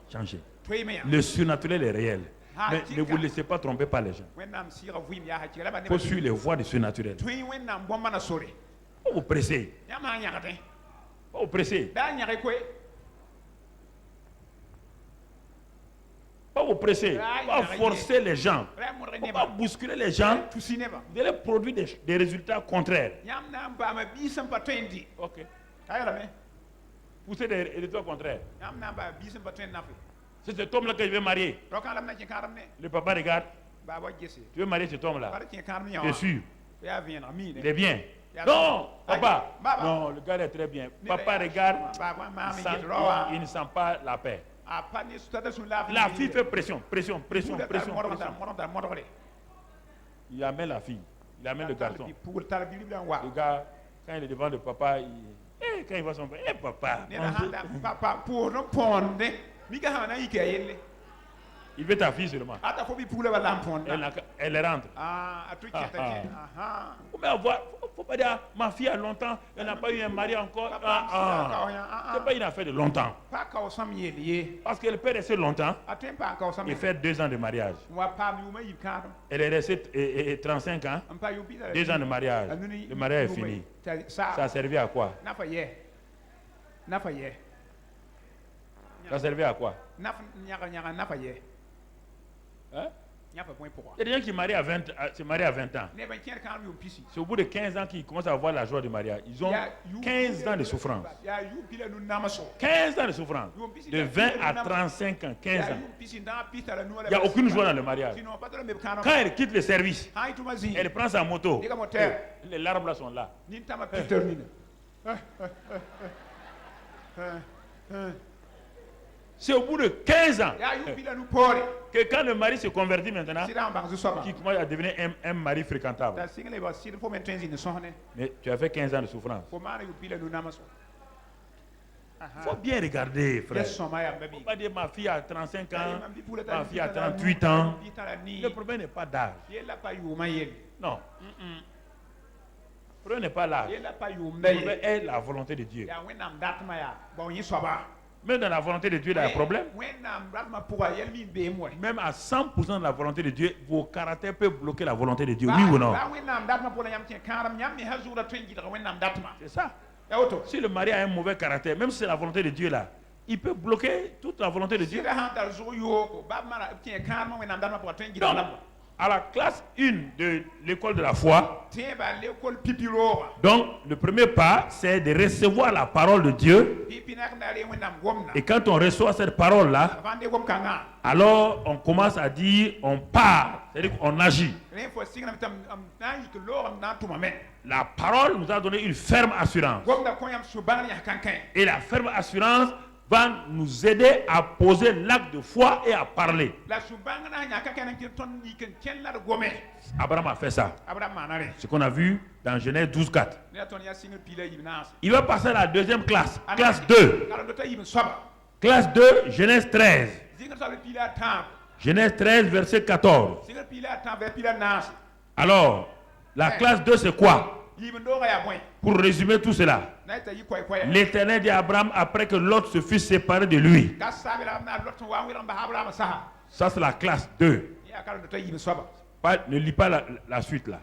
Changez. Le surnaturel est réel. Mais ne vous laissez pas tromper par les gens. Il faut suivre les voies du surnaturel. Pas vous presser. Pas vous presser. Pas vous presser, pas forcer les gens, pas bousculer les gens. Vous allez produire des résultats contraires. Ok. Pousser des résultats contraires. C'est cet homme-là que je vais marier. Le papa regarde. Tu veux marier cet homme-là? Je suis sûr. Il est bien. Non, papa. Non, le gars est très bien. Papa regarde, il ne sent pas la paix. La fille fait pression. Il amène la fille, il amène le garçon. Le gars, quand il est devant le papa, quand il voit son père, papa. Il veut ta fille seulement. Elle rentre. Faut pas dire, ma fille a longtemps, elle n'a pas eu un mari encore. C'est pas une affaire de longtemps. Parce qu'elle peut rester longtemps et faire 2 ans de mariage. Elle est restée 35 ans, 2 ans de mariage. Le mariage est fini. Ça a servi à quoi? Ça servait à quoi? Hein? Il y a des gens qui se marient à 20 ans. C'est au bout de 15 ans qu'ils commencent à avoir la joie du mariage. Ils ont 15 ans de souffrance. 15 ans de souffrance. De 20 à 35 ans, 15 ans. Il n'y a aucune joie dans le mariage. Quand elle quitte le service, elle prend sa moto. Les larmes là sont là. C'est au bout de 15 ans que quand le mari se convertit maintenant, qu'il commence à devenir un mari fréquentable. Mais tu as fait 15 ans de souffrance. Il faut bien regarder, frère. Il ne faut pas dire ma fille a 35 ans, ma fille a 38 ans. Le problème n'est pas d'âge. Non. Le problème n'est pas l'âge. Le problème est la volonté de Dieu. Même dans la volonté de Dieu, il y a un problème. Même à 100% de la volonté de Dieu, vos caractères peuvent bloquer la volonté de Dieu. Oui ou non? C'est ça. Si le mari a un mauvais caractère, même si c'est la volonté de Dieu là, il peut bloquer toute la volonté de Dieu. Donc, à la classe 1 de l'école de la foi, donc le premier pas, c'est de recevoir la parole de Dieu. Et quand on reçoit cette parole-là, alors on commence à dire, on parle, c'est-à-dire qu'on agit. La parole nous a donné une ferme assurance. Et la ferme assurance va nous aider à poser l'acte de foi et à parler. Abraham a fait ça. Ce qu'on a vu dans Genèse 12:4. Il va passer à la deuxième classe, classe 2. Classe 2, Genèse 13. Genèse 13, verset 14. Alors, la classe 2, c'est quoi? Pour résumer tout cela, l'Éternel dit à Abraham après que Lot se fut séparé de lui. Ça, c'est la classe 2. Ne lis pas la suite là.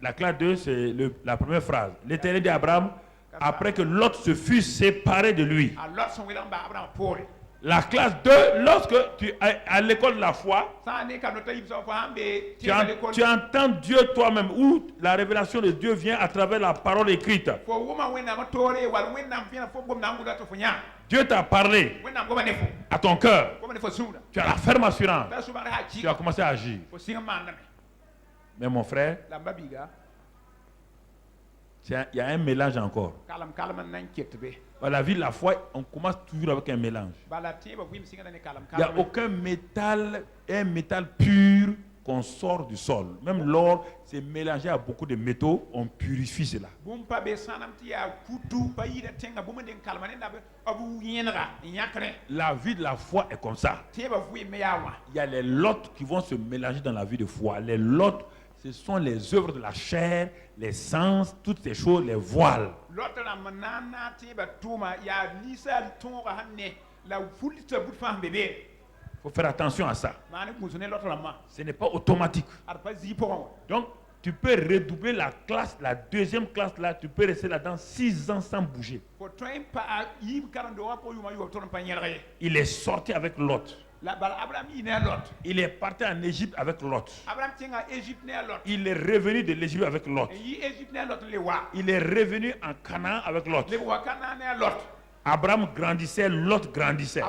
La classe 2, c'est la première phrase. L'Éternel dit à Abraham après que Lot se fut séparé de lui. La classe 2, lorsque tu es à l'école de la foi, tu entends Dieu toi-même, où la révélation de Dieu vient à travers la parole écrite. Dieu t'a parlé à ton cœur. Tu as la ferme assurance. Tu as commencé à agir. Mais mon frère, il y a un mélange encore. Dans la vie de la foi, on commence toujours avec un mélange. Il n'y a aucun métal, un métal pur qu'on sort du sol. Même l'or, c'est mélangé à beaucoup de métaux, on purifie cela. La vie de la foi est comme ça. Il y a les lots qui vont se mélanger dans la vie de foi. Les lots, ce sont les œuvres de la chair, les sens, toutes ces choses, les voiles. Il faut faire attention à ça. Ce n'est pas automatique. Donc, tu peux redoubler la deuxième classe là, tu peux rester là-dedans 6 ans sans bouger. Il est sorti avec Lot. Il est parti en Égypte avec Lot. Il est revenu de l'Égypte avec Lot. Il est revenu en Canaan avec Lot. Abraham grandissait, Lot grandissait.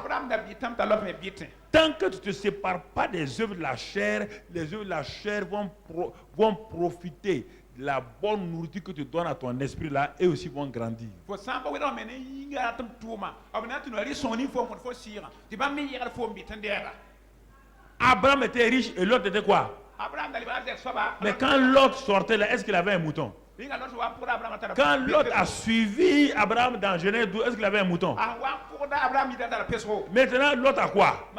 Tant que tu ne te sépares pas des œuvres de la chair, les œuvres de la chair vont profiter la bonne nourriture que tu donnes à ton esprit là, eux aussi vont grandir. Abraham était riche et l'autre était quoi? Mais quand l'autre sortait là, est-ce qu'il avait un mouton? Quand l'autre a suivi Abraham dans Genèse 12, est-ce qu'il avait un mouton? Maintenant, l'autre a quoi?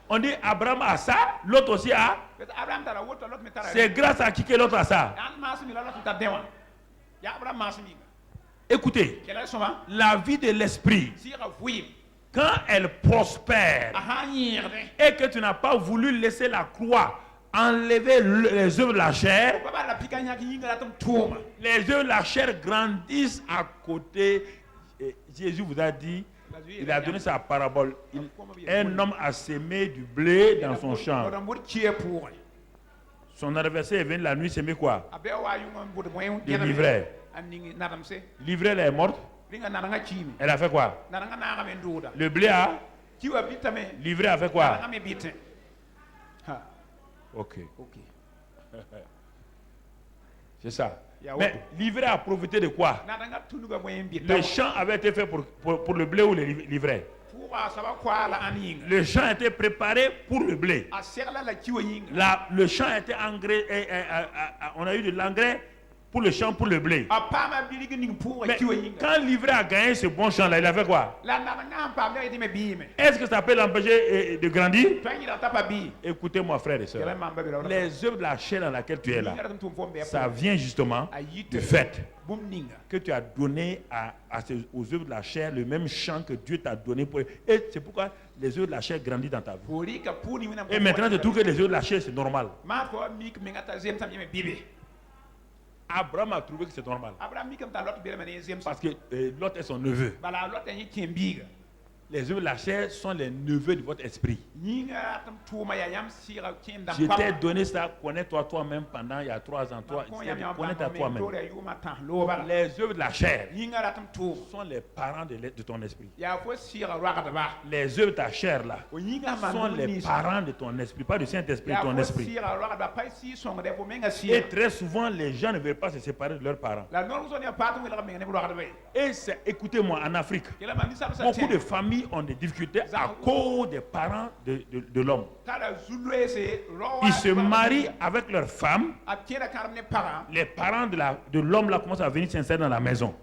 On dit Abraham a ça, l'autre aussi a. C'est grâce à qui que l'autre a ça. Écoutez, la vie de l'esprit, quand elle prospère et que tu n'as pas voulu laisser la croix enlever les œuvres de la chair, les œuvres de la chair grandissent à côté. Et Jésus vous a dit, il a donné sa parabole. Un homme a semé du blé dans son champ. Son adversaire est venu la nuit semer quoi? Des livrets. L'ivraie est morte. Elle a fait quoi? Le blé a. L'ivraie a fait quoi? Ok. C'est ça. Mais l'ivraie a profité de quoi? Le champ avait été fait pour le blé ou l'ivraie? Le champ était préparé pour le blé. Le champ était engrais. On a eu de l'engrais pour le champ, pour le blé. Mais quand l'ivraie a gagné ce bon champ-là, il a fait quoi? Est-ce que ça peut l'empêcher de grandir? Écoutez-moi, frères et sœurs. Les œuvres de la chair dans laquelle tu es là, ça vient justement du fait que tu as donné aux œuvres de la chair le même champ que Dieu t'a donné. Et c'est pourquoi les œuvres de la chair grandissent dans ta vie. Et maintenant, tu trouves que les œuvres de la chair, c'est normal. Abraham a trouvé que c'est normal. Parce que Lot est son neveu. Les œuvres de la chair sont les neveux de votre esprit. Je t'ai donné ça, connais-toi toi-même pendant il y a 3 ans. Connais-toi toi-même. Les œuvres de la chair sont les parents de ton esprit. Les œuvres de ta chair là sont les parents de ton esprit, pas du Saint-Esprit, de ton esprit. Et très souvent, les gens ne veulent pas se séparer de leurs parents. Et écoutez-moi, en Afrique, beaucoup de familles ont des difficultés à cause des parents de l'homme. Ils se marient avec leurs femmes. Les parents de l'homme là commencent à venir s'installer dans la maison.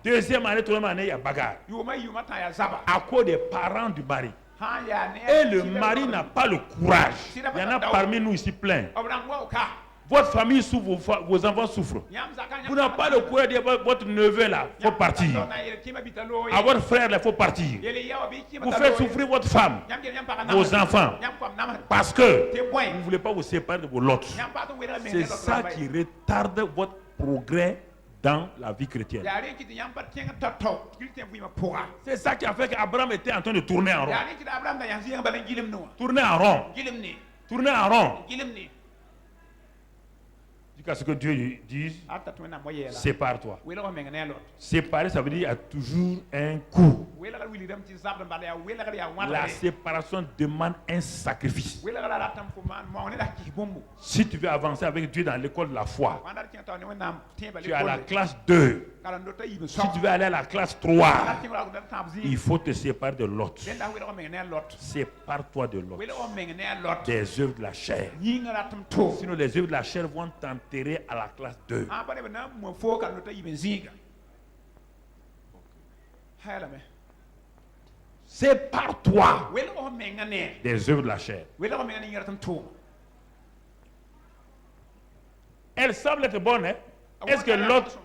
Deuxième année, troisième année, il y a bagarre. À cause des parents du mari. Et le mari n'a pas le courage. Il y en a parmi nous ici plein. Votre famille souffre, vos enfants souffrent. Vous n'avez pas le courage de dire votre neveu là, il faut partir. À votre frère là, il faut partir. Vous faites souffrir votre femme, vos enfants, parce que vous ne voulez pas vous séparer de vos lots. C'est ça qui retarde votre progrès dans la vie chrétienne. C'est ça qui a fait qu'Abraham était en train de tourner en rond. Tourner en rond. Tourner en rond. Jusqu'à ce que Dieu lui dise, sépare-toi. Séparer, ça veut dire qu'il y a toujours un coût. La séparation demande un sacrifice. Si tu veux avancer avec Dieu dans l'école de la foi, tu es à la classe 2. Si tu veux aller à la classe 3, il faut te séparer de l'autre. Sépare-toi de l'autre. Des œuvres de la chair. Sinon, les œuvres de la chair vont t'enterrer à la classe 2. Sépare-toi des œuvres de la chair. Elle semble être bonne, hein? Est-ce que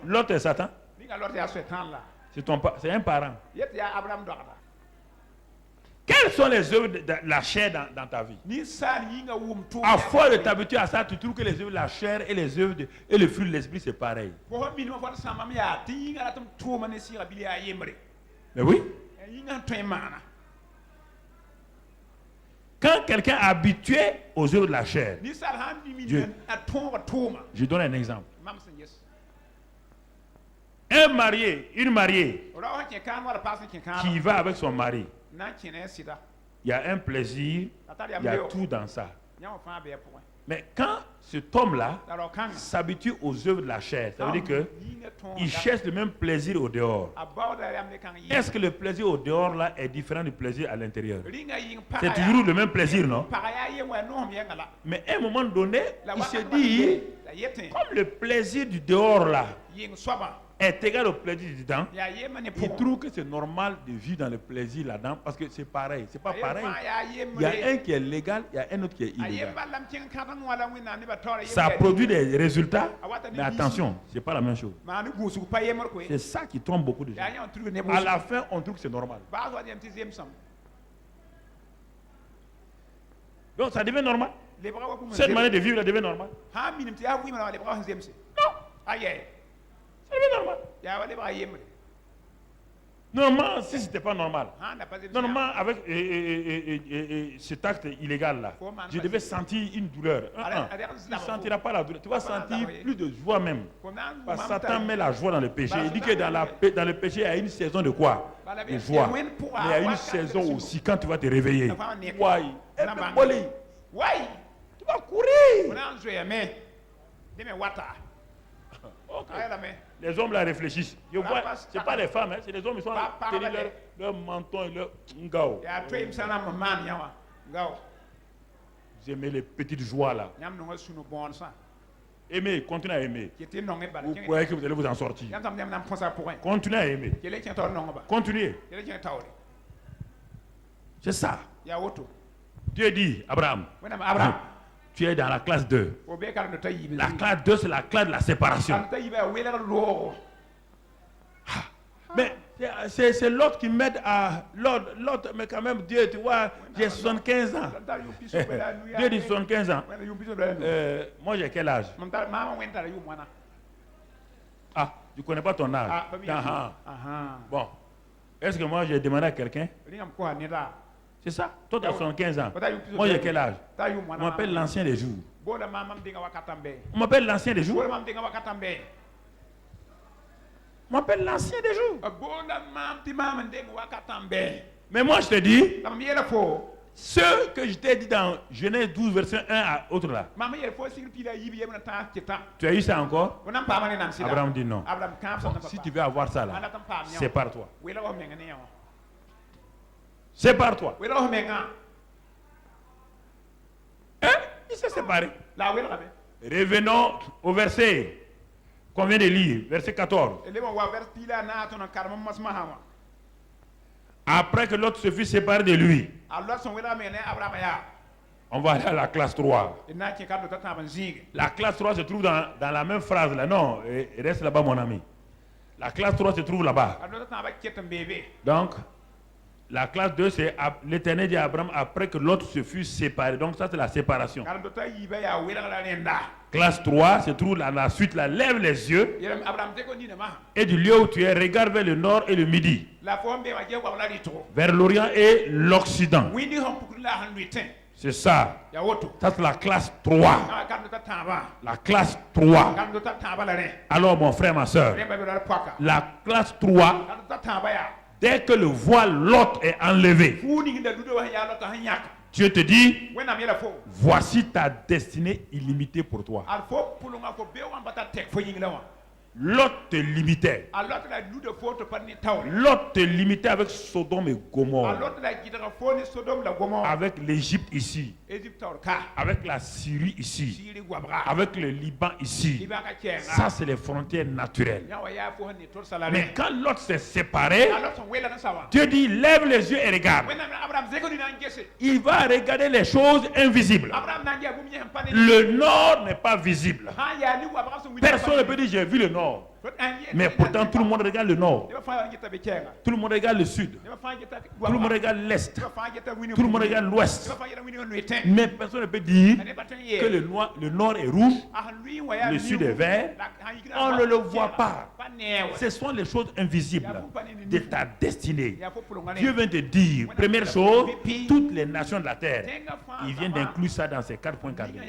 l'autre est Satan? C'est un parent. Quelles sont les œuvres de la chair dans ta vie? À force de t'habituer à ça, tu trouves que les œuvres de la chair et les œuvres et le fruit de l'esprit, c'est pareil. Mais oui. Quand quelqu'un est habitué aux œuvres de la chair, je donne un exemple. Un marié, une mariée qui va avec son mari, il y a un plaisir, il y a tout dans ça. Mais quand cet homme-là s'habitue aux œuvres de la chair. Ça veut dire que il cherche le même plaisir au dehors. Est-ce que le plaisir au dehors là est différent du plaisir à l'intérieur? C'est toujours le même plaisir, non? Mais à un moment donné, il se dit, comme le plaisir du dehors là est égal au plaisir du dedans, il trouve que c'est normal de vivre dans le plaisir là-dedans parce que c'est pareil. C'est pas pareil. Il y a un qui est légal, il y a un autre qui est illégal. Ça produit des résultats, mais attention, c'est pas la même chose. C'est ça qui trompe beaucoup de gens. À la fin, on trouve que c'est normal. Donc ça devient normal. Cette manière de vivre, elle devient normale. Non. C'est normal. Normalement, si ce n'était pas normal, normalement, avec cet acte illégal-là, je devais sentir une douleur. Tu ne sentiras pas la douleur. Tu vas sentir plus de joie même. Parce que Satan met la joie dans le péché. Il dit que dans le péché, il y a une saison de quoi? De joie. Mais il y a une saison aussi quand tu vas te réveiller. Tu vas courir. Okay. Les hommes là réfléchissent. Je vois, ce n'est pas les femmes, hein, c'est les hommes qui sont tenus leur menton et leur ngao. Vous aimez les petites joies là. Aimez, continuez à aimer. Vous croyez que vous allez vous en sortir. Continuez à aimer. Continuez. C'est ça. Dieu dit, Abraham. Tu es dans la classe 2. La classe 2, c'est la classe de la séparation. Mais c'est l'autre qui m'aide à... L'autre, mais quand même, Dieu, tu vois, j'ai 75 ans. Dieu dit 75 ans. Moi, j'ai quel âge? Ah, tu ne connais pas ton âge? Bon. Est-ce que moi, j'ai demandé à quelqu'un? C'est ça. Toi, tu as 75 ans. Moi, j'ai quel âge? On m'appelle l'ancien des jours. On m'appelle l'ancien des jours. On m'appelle l'ancien des jours. Mais moi, je te dis, ce que je t'ai dit dans Genèse 12, verset 1 à autre là. Tu as eu ça encore? Abraham dit non. Bon, si tu veux avoir ça là, sépare-toi. Sépare-toi. Hein? Il s'est séparé. Revenons au verset qu'on vient de lire, verset 14. Après que l'autre se fut séparé de lui, on va aller à la classe 3. La classe 3 se trouve dans la même phrase là. Non, reste là-bas mon ami. La classe 3 se trouve là-bas. Donc, la classe 2, c'est l'Éternel dit à Abraham après que l'autre se fut séparé. Donc ça, c'est la séparation. Classe 3 se trouve à la suite, là, lève les yeux. Et du lieu où tu es, regarde vers le nord et le midi. Vers l'Orient et l'Occident. C'est ça. Ça, c'est la classe 3. La classe 3. Alors, mon frère, ma soeur, la classe 3, dès que le voile l'autre est enlevé, Dieu te dit, voici ta destinée illimitée pour toi. L'autre te limitait. L'autre te limitait avec Sodome et Gomorrhe. Avec l'Égypte ici. Avec la Syrie ici. Avec le Liban ici. Ça, c'est les frontières naturelles. Mais quand l'autre s'est séparé, Dieu dit, lève les yeux et regarde. Il va regarder les choses invisibles. Le nord n'est pas visible. Personne ne peut dire, j'ai vu le nord. Mais pourtant, tout le monde regarde le nord. Tout le monde regarde le sud. Tout le monde regarde l'est. Tout le monde regarde l'ouest. Mais personne ne peut dire que le nord est rouge, le sud est vert. On ne le voit pas. Ce sont les choses invisibles de ta destinée. Dieu vient te dire, première chose, toutes les nations de la terre. Il vient d'inclure ça dans ces 4 points cardinaux.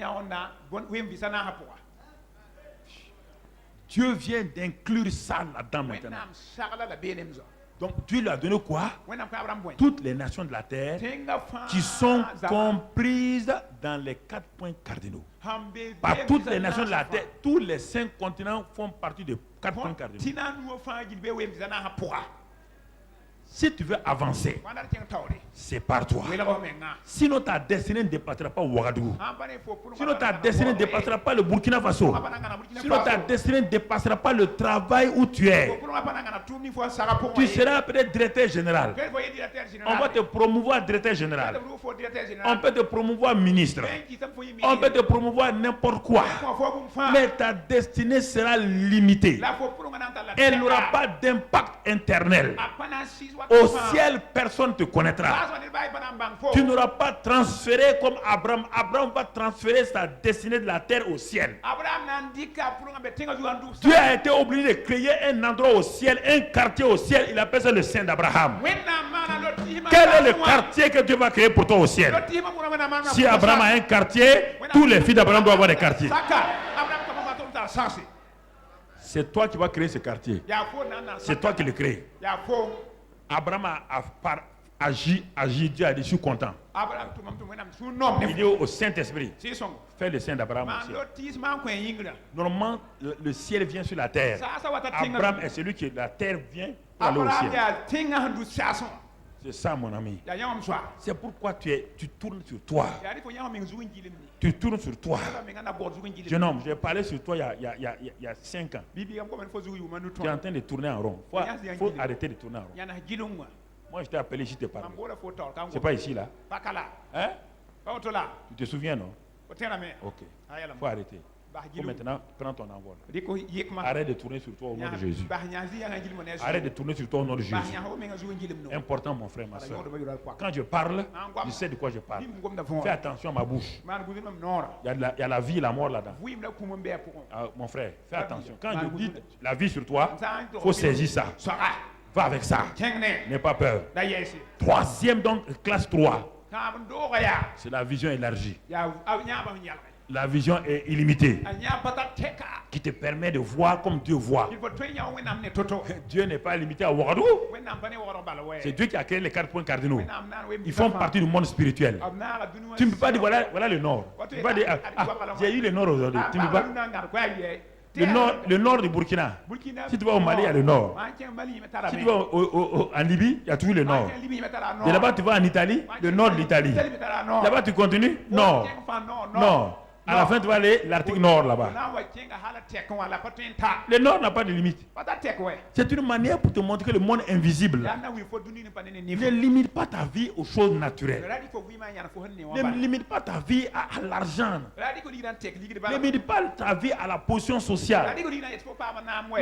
Dieu vient d'inclure ça là-dedans maintenant. Donc Dieu lui a donné quoi? Toutes les nations de la terre qui sont comprises dans les 4 points cardinaux. Par toutes les nations de la terre, tous les 5 continents font partie de 4 points cardinaux. Si tu veux avancer, c'est par toi. Sinon ta destinée ne dépassera pas Ouagadougou. Sinon ta destinée ne dépassera pas le Burkina Faso. Sinon ta destinée ne dépassera pas le travail où tu es. Tu seras peut-être directeur général. On va te promouvoir directeur général. On peut te promouvoir ministre. On peut te promouvoir n'importe quoi. Mais ta destinée sera limitée. Elle n'aura pas d'impact interne. Au ciel, personne ne te connaîtra. Tu n'auras pas transféré comme Abraham. Abraham va transférer sa destinée de la terre au ciel. Dieu a été obligé de créer un endroit au ciel, un quartier au ciel. Il appelle ça le sein d'Abraham. Quel est le quartier que Dieu va créer pour toi au ciel? Si Abraham a un quartier, tous les fils d'Abraham doivent avoir des quartiers. C'est toi qui vas créer ce quartier. C'est toi qui le crée. Abraham a agi, Dieu a dit, je suis content. Il dit au Saint-Esprit, fais le sein d'Abraham aussi. Normalement, le ciel vient sur la terre. Abraham est celui qui, la terre vient pour aller au ciel. C'est ça, mon ami. C'est pourquoi tu tournes sur toi. Tu tournes sur toi. Jeune homme, j'ai parlé sur toi il y a 5 ans. Tu es en train de tourner en rond. Il faut arrêter de tourner en rond. Moi, je t'ai appelé ici, je t'ai parlé. C'est pas ici, là. Hein? Tu te souviens, non? Ok. Il faut arrêter. Il faut maintenant prendre ton envol. Arrête de tourner sur toi au nom de Jésus. Arrête de tourner sur toi au nom de Jésus. Important, mon frère, ma soeur. Quand je parle, je sais de quoi je parle. Fais attention à ma bouche. Il y a la vie et la mort là-dedans. Mon frère, fais attention. Quand je dis la vie sur toi, il faut saisir ça. Va avec ça. N'aie pas peur. Troisième, donc, classe 3. C'est la vision élargie. La vision est illimitée, qui te permet de voir comme Dieu voit. Dieu n'est pas limité à Ouagadougou. C'est Dieu qui a créé les 4 points cardinaux. Ils font partie du monde spirituel. Tu ne peux pas dire voilà le nord. Tu ne peux pas dire j'ai eu le nord aujourd'hui. Tu ne peux pas. Le nord du Burkina. Si tu vas au Mali, il y a le nord. Si tu vas en Libye, il y a toujours le nord. Et là-bas, tu vas en Italie, le nord de l'Italie. Là-bas, tu continues? Non. Non. À la fin, tu vas aller l'article nord là-bas. Le nord n'a pas de limite. C'est une manière pour te montrer que le monde invisible ne limite pas ta vie aux choses naturelles. Ne limite pas ta vie à l'argent. Ne limite pas ta vie à la position sociale.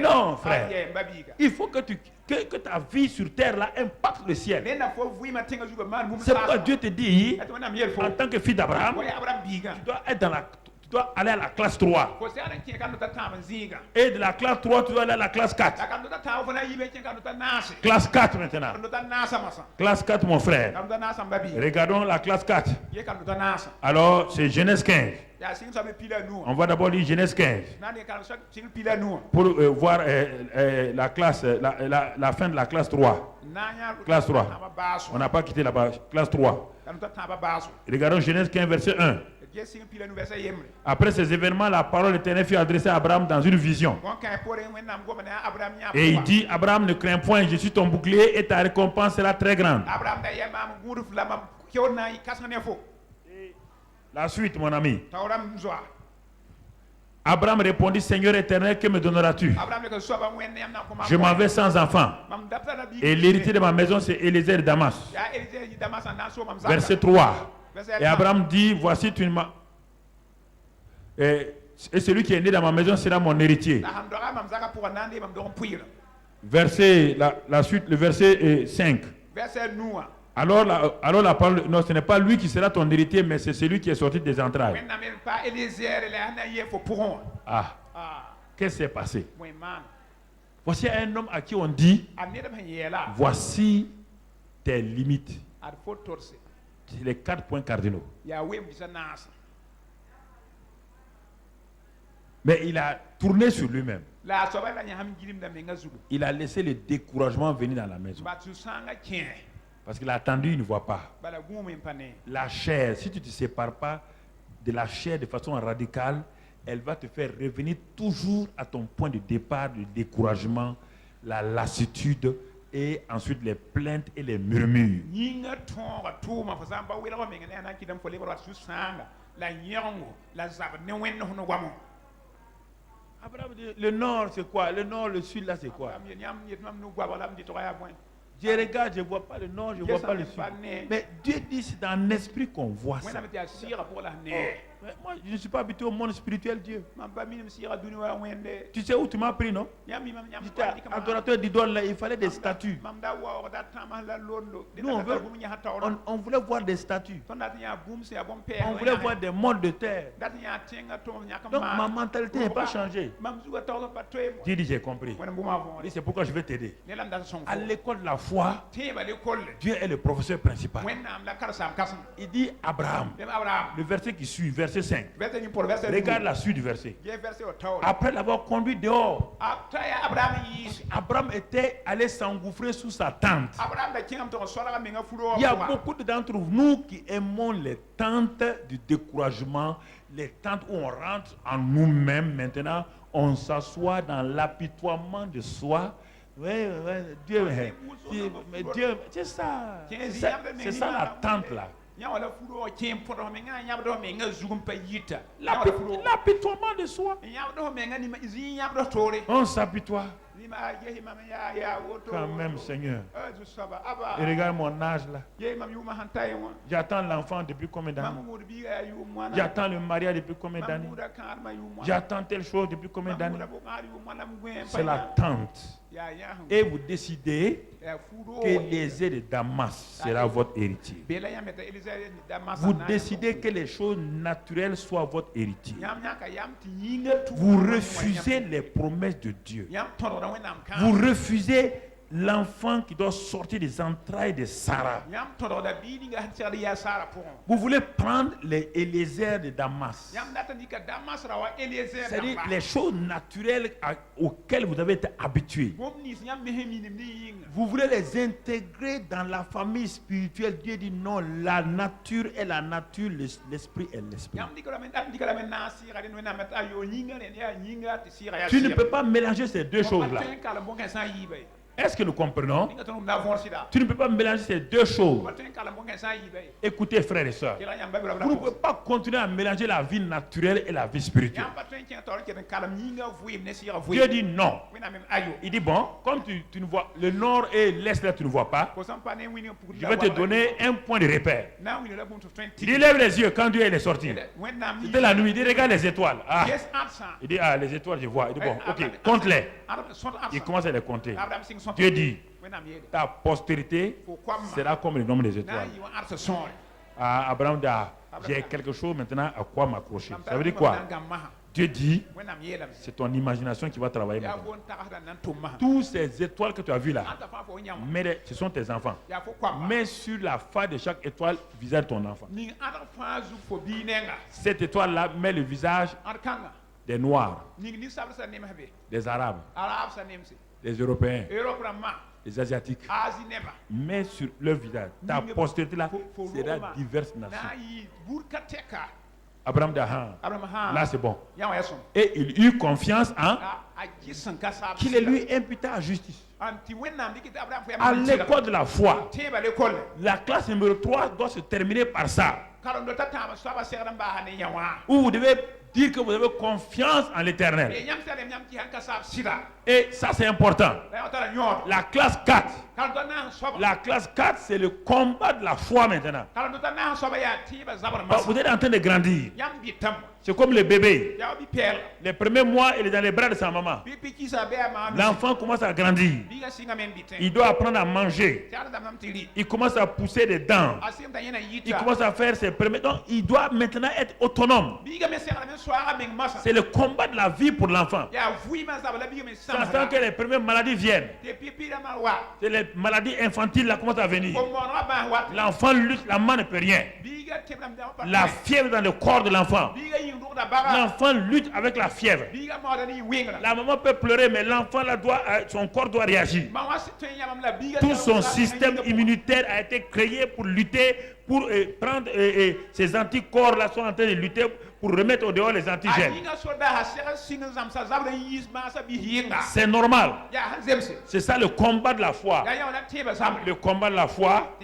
Non, frère. Il faut que ta vie sur terre là impacte le ciel. C'est pourquoi Dieu te dit, en tant que fils d'Abraham, tu dois aller à la classe 3. Et de la classe 3, tu dois aller à la classe 4. Classe 4 maintenant. Classe 4, mon frère. Regardons la classe 4. Alors, c'est Genèse 15. On va d'abord lire Genèse 15 pour voir la classe, la fin de la classe 3. Classe 3. On n'a pas quitté là-bas. Classe 3. Regardons Genèse 15, verset 1. Après ces événements, la parole de l'Éternel fut adressée à Abraham dans une vision. Et il dit, Abraham, ne crains point, je suis ton bouclier et ta récompense sera très grande. La suite, mon ami. Abraham répondit, Seigneur éternel, que me donneras-tu? Je m'en vais sans enfant. Et l'héritier de ma maison, c'est Élézer de Damas. Verset 3. Et Abraham dit, voici tu m'as... Et celui qui est né dans ma maison sera mon héritier. Verset, la suite, le verset 5. Alors la parole, non, ce n'est pas lui qui sera ton héritier, mais c'est celui qui est sorti des entrailles. Ah, qu'est-ce qui s'est passé? Voici un homme à qui on dit, voici tes limites. C'est les 4 points cardinaux. Mais il a tourné sur lui-même. Il a laissé le découragement venir dans la maison. Parce qu'il a attendu, il ne voit pas. La chair, si tu ne te sépares pas de la chair de façon radicale, elle va te faire revenir toujours à ton point de départ, le découragement, la lassitude et ensuite les plaintes et les murmures. Abraham dit, le nord c'est quoi? Le nord, le sud là c'est quoi? Je regarde, je ne vois pas le nord, je ne vois pas le sud. Mais Dieu dit c'est dans l'esprit qu'on voit ça. Mais moi, je ne suis pas habitué au monde spirituel, Dieu. Tu sais où tu m'as pris, non? J'étais adorateur d'idoles, là, il fallait des statues. Nous, on voulait voir des statues. On voulait voir des modes de terre. Donc, ma mentalité n'est pas changée. Dieu dit, j'ai compris. C'est pourquoi je vais t'aider. À l'école de la foi, Dieu est le professeur principal. Il dit, Abraham, le verset qui suit, verset 5. Regarde la suite du verset. Après l'avoir conduit dehors, Abraham était allé s'engouffrer sous sa tente. Il y a beaucoup d'entre nous qui aimons les tentes du découragement, les tentes où on rentre en nous-mêmes. Maintenant, on s'assoit dans l'apitoiement de soi. Dieu, c'est ça. C'est ça la tente là. L'apitoiement de soi. On s'apitoie. Quand même, Seigneur. Et regarde mon âge là. J'attends l'enfant depuis combien d'années? J'attends le mariage depuis combien d'années? J'attends telle chose depuis combien d'années? C'est l'attente. Et vous décidez que Élisée de Damas sera votre héritier. Vous décidez que les choses naturelles soient votre héritier. Vous refusez les promesses de Dieu. Vous refusez l'enfant qui doit sortir des entrailles de Sarah. Vous voulez prendre les Eliezer de Damas. C'est-à-dire les choses naturelles auxquelles vous avez été habitués. Vous voulez les intégrer dans la famille spirituelle. Dieu dit non, la nature est la nature, l'esprit est l'esprit. Tu ne peux pas mélanger ces deux choses-là. Est-ce que nous comprenons? Tu ne peux pas mélanger ces deux choses. Écoutez, frères et sœurs, vous ne pouvez pas continuer à mélanger la vie naturelle et la vie spirituelle. Dieu dit non. Il dit bon, comme tu ne vois le nord et l'est là, tu ne vois pas, je vais te donner un point de repère. Il dit lève les yeux quand Dieu est sorti. C'était la nuit. Il dit regarde les étoiles. Ah. Il dit ah, les étoiles je vois. Il dit bon, ok, compte-les. Il commence à les compter. Dieu dit, ta postérité sera comme le nombre des étoiles. Ah, Abraham dit, j'ai quelque chose maintenant à quoi m'accrocher. Ça veut dire quoi? Dieu dit, c'est ton imagination qui va travailler maintenant. Tous ces étoiles que tu as vues là, mais ce sont tes enfants. Mets sur la face de chaque étoile le visage de ton enfant. Cette étoile-là met le visage des Noirs, des Arabes, des Européens, les Asiatiques. Mais sur leur visage, ta postérité là sera diverses nations. Abraham dit, là c'est bon. Et il eut confiance en qu'il lui imputa à justice. À l'école de la foi, la classe numéro 3 doit se terminer par ça. Où vous devez dire que vous avez confiance en l'Éternel. Et ça c'est important. La classe 4. La classe 4 c'est le combat de la foi maintenant. Vous êtes en train de grandir. C'est comme le bébé. Les premiers mois il est dans les bras de sa maman. L'enfant commence à grandir. Il doit apprendre à manger. Il commence à pousser des dents. Il commence à faire ses premiers. Donc il doit maintenant être autonome. C'est le combat de la vie pour l'enfant. Ça sent que les premières maladies viennent. C'est les maladies infantiles qui commencent à venir. L'enfant lutte, la main ne peut rien. La fièvre dans le corps de l'enfant. L'enfant lutte avec la fièvre. La maman peut pleurer, mais l'enfant son corps doit réagir. Tout son système immunitaire a été créé pour lutter pour prendre ces anticorps là sont en train de lutter pour remettre au dehors les antigènes. C'est normal. C'est ça le combat de la foi. Le combat de la foi,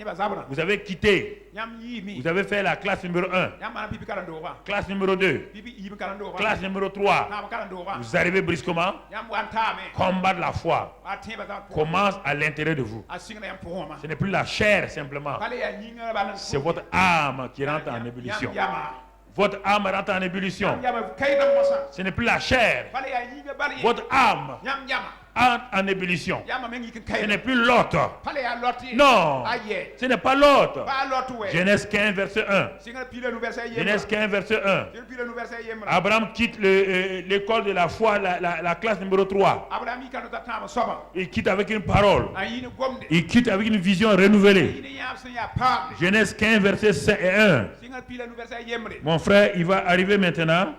vous avez quitté. Vous avez fait la classe numéro 1, classe numéro 2, classe numéro 3. Vous arrivez brusquement. Combat de la foi commence à l'intérieur de vous. Ce n'est plus la chair simplement. C'est votre âme qui rentre en ébullition. Votre âme rentre en ébullition. Ce n'est plus la chair. Votre âme entre en ébullition. Ce n'est plus l'autre. Non, ce n'est pas l'autre. Genèse 15, verset 1. Genèse 15, verset 1. Abraham quitte l'école de la foi, la classe numéro 3. Il quitte avec une parole. Il quitte avec une vision renouvelée. Genèse 15, verset 5 et 1. Mon frère, il va arriver maintenant.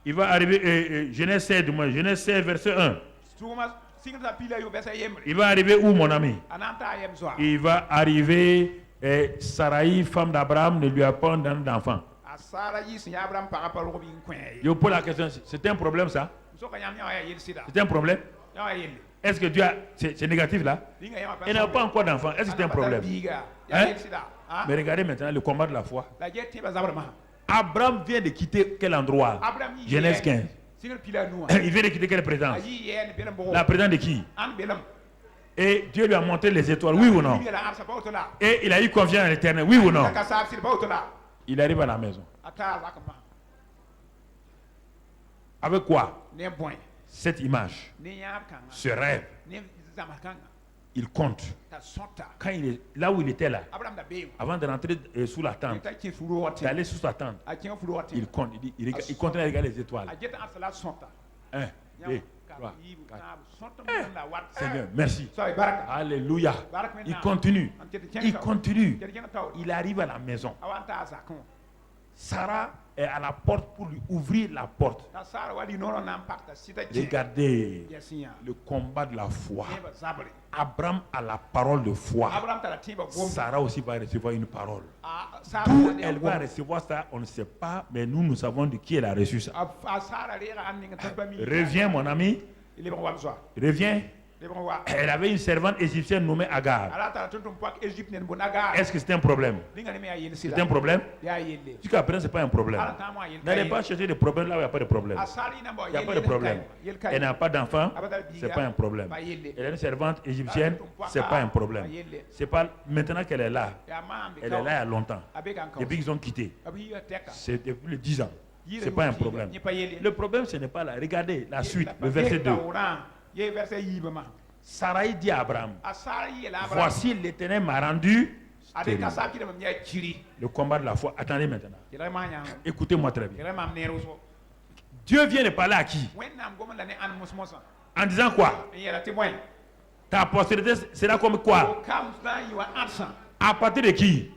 Il va arriver, Genèse 16, Genèse 16, verset 1. Il va arriver où, mon ami? Il va arriver, Sarai, femme d'Abraham, ne lui a pas donné d'enfant. Je pose la question, c'est un problème ça? C'est un problème? Est-ce que Dieu a... C'est négatif là? Il n'a pas encore d'enfant. Est-ce que c'est un problème? Hein? Mais regardez maintenant le combat de la foi. Abraham vient de quitter quel endroit? Genèse 15. Il vient de quitter quelle présence? La présence de qui? Et Dieu lui a montré les étoiles, oui ou non? Et il a eu confiance en l'Éternel, oui ou non? Il arrive à la maison. Avec quoi? Cette image, ce rêve, il compte. Quand il est là où il était là, avant de rentrer sous la tente, d'aller sous sa tente, il compte. Il continue à regarder les étoiles. 1, 2, 3, 4. Seigneur, merci. Alléluia. Il continue. Il continue. Il arrive à la maison. Sarah est à la porte pour lui ouvrir la porte. Regardez le combat de la foi. Abraham a la parole de foi. Sarah aussi va recevoir une parole. D'où elle va recevoir ça, on ne sait pas, mais nous savons de qui elle a reçu ça. Reviens, mon ami. Reviens. Elle avait une servante égyptienne nommée Agar. Est-ce que c'est un problème? C'est un problème? Jusqu'à présent, ce n'est pas un problème. N'allez pas chercher des problèmes là où il n'y a pas de problème. Il n'y a pas de problème. Elle n'a pas d'enfant, ce n'est pas un problème. Elle est une servante égyptienne, ce n'est pas un problème. C'est pas maintenant qu'elle est là. Elle est là il y a longtemps. Depuis qu'ils ont quitté. C'est depuis les 10 ans. Ce n'est pas un problème. Le problème, ce n'est pas là. Regardez la suite, le verset 2. Sarai dit à Abraham, voici l'Éternel m'a rendu stérile. Le combat de la foi. Attendez maintenant. Écoutez-moi très bien. Dieu vient de parler à qui? En disant quoi? Ta postérité sera comme quoi? À partir de qui?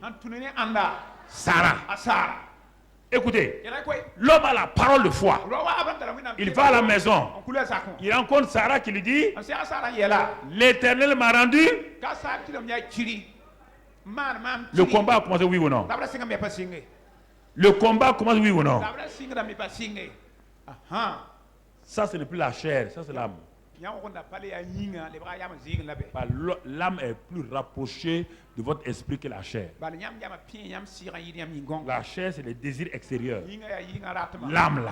Sarah. Écoutez, l'homme a la parole de foi. Il va à la maison. Il rencontre Sarah qui lui dit, l'Éternel m'a rendu. Le combat a commencé, oui ou non? Le combat commence, oui ou non? Ça, ce n'est plus la chair, ça c'est l'âme. L'âme est plus rapprochée de votre esprit que la chair. La chair, c'est le désir extérieur. L'âme là,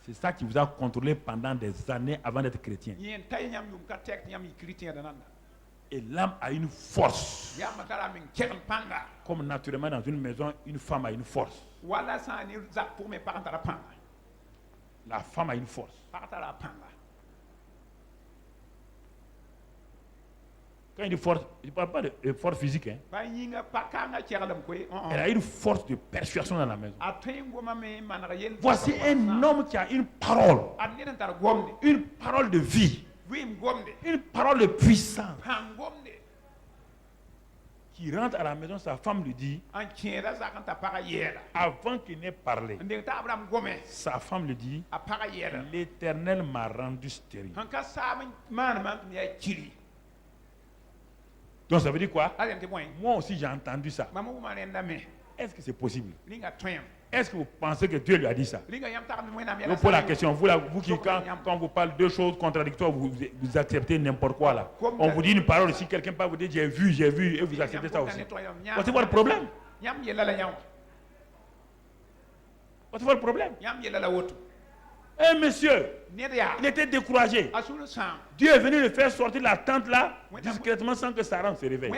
c'est ça qui vous a contrôlé pendant des années avant d'être chrétien. Et l'âme a une force. Comme naturellement dans une maison, une femme a une force. La femme a une force. Quand il dit force, il ne parle pas de force physique. Hein. Elle a une force de persuasion dans la maison. Voici un homme qui a une parole. Une parole de vie. Une parole de puissance. Qui rentre à la maison, sa femme lui dit, avant qu'il n'ait parlé, sa femme lui dit, l'Éternel m'a rendu stérile. Donc ça veut dire quoi? Moi aussi j'ai entendu ça. Est-ce que c'est possible? Est-ce que vous pensez que Dieu lui a dit ça? Je pose la question. Vous qui, quand vous parlez de choses contradictoires, vous acceptez n'importe quoi là. On vous dit une parole, si quelqu'un peut vous dire j'ai vu, et vous acceptez ça aussi. C'est votre problème. C'est votre problème. Un monsieur, il était découragé. Dieu est venu le faire sortir de la tente là, discrètement sans que Sarah se réveille.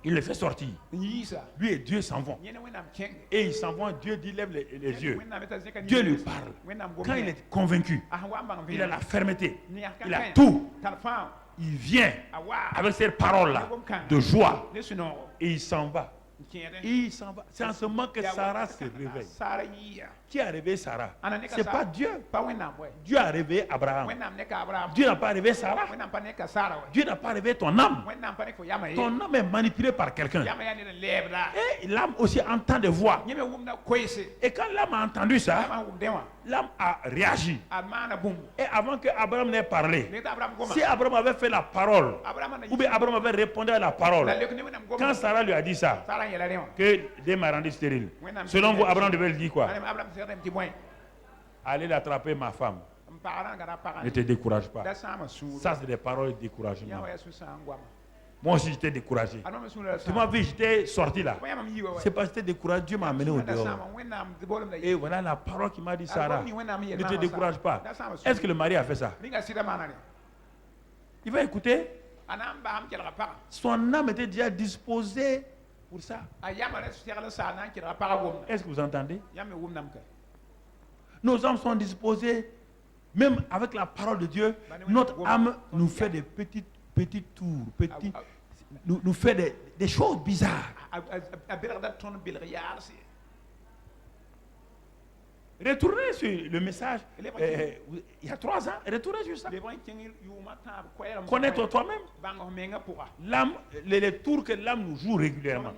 Il le fait sortir. Lui et Dieu s'en vont. Et ils s'en vont, Dieu dit lève les yeux. Dieu lui parle. Quand il est convaincu, il a la fermeté, il a tout. Il vient avec cette parole-là de joie et il s'en va. C'est en ce moment que Sarah se réveille. Qui a réveillé Sarah? Ce n'est pas Dieu. Dieu a réveillé Abraham. Dieu n'a pas réveillé Sarah. Dieu n'a pas réveillé ton âme. Ton âme est manipulée par quelqu'un. Et l'âme aussi entend des voix. Et quand l'âme a entendu ça, l'âme a réagi. Et avant que Abraham n'ait parlé, si Abraham avait fait la parole, ou bien Abraham avait répondu à la parole, quand Sarah lui a dit ça, que Dieu m'a rendu stérile, selon vous, Abraham devait lui dire quoi? Allez l'attraper, ma femme. Ne te décourage pas. Ça, c'est des paroles de découragement. Moi aussi, j'étais découragé. Tu m'as vu, j'étais sorti là. C'est parce que j'étais découragé, Dieu m'a amené au dehors. Et voilà la parole qui m'a dit, Sarah, ne te décourage pas. Est-ce que le mari a fait ça? Il va écouter. Son âme était déjà disposée pour ça. Est-ce que vous entendez? Nos âmes sont disposées, même avec la parole de Dieu. Notre âme nous fait des petits tours, nous fait des choses bizarres. Retournez sur le message il y a 3 ans. Retournez sur ça. Connais-toi toi-même. L'âme, les tours que l'âme nous joue régulièrement.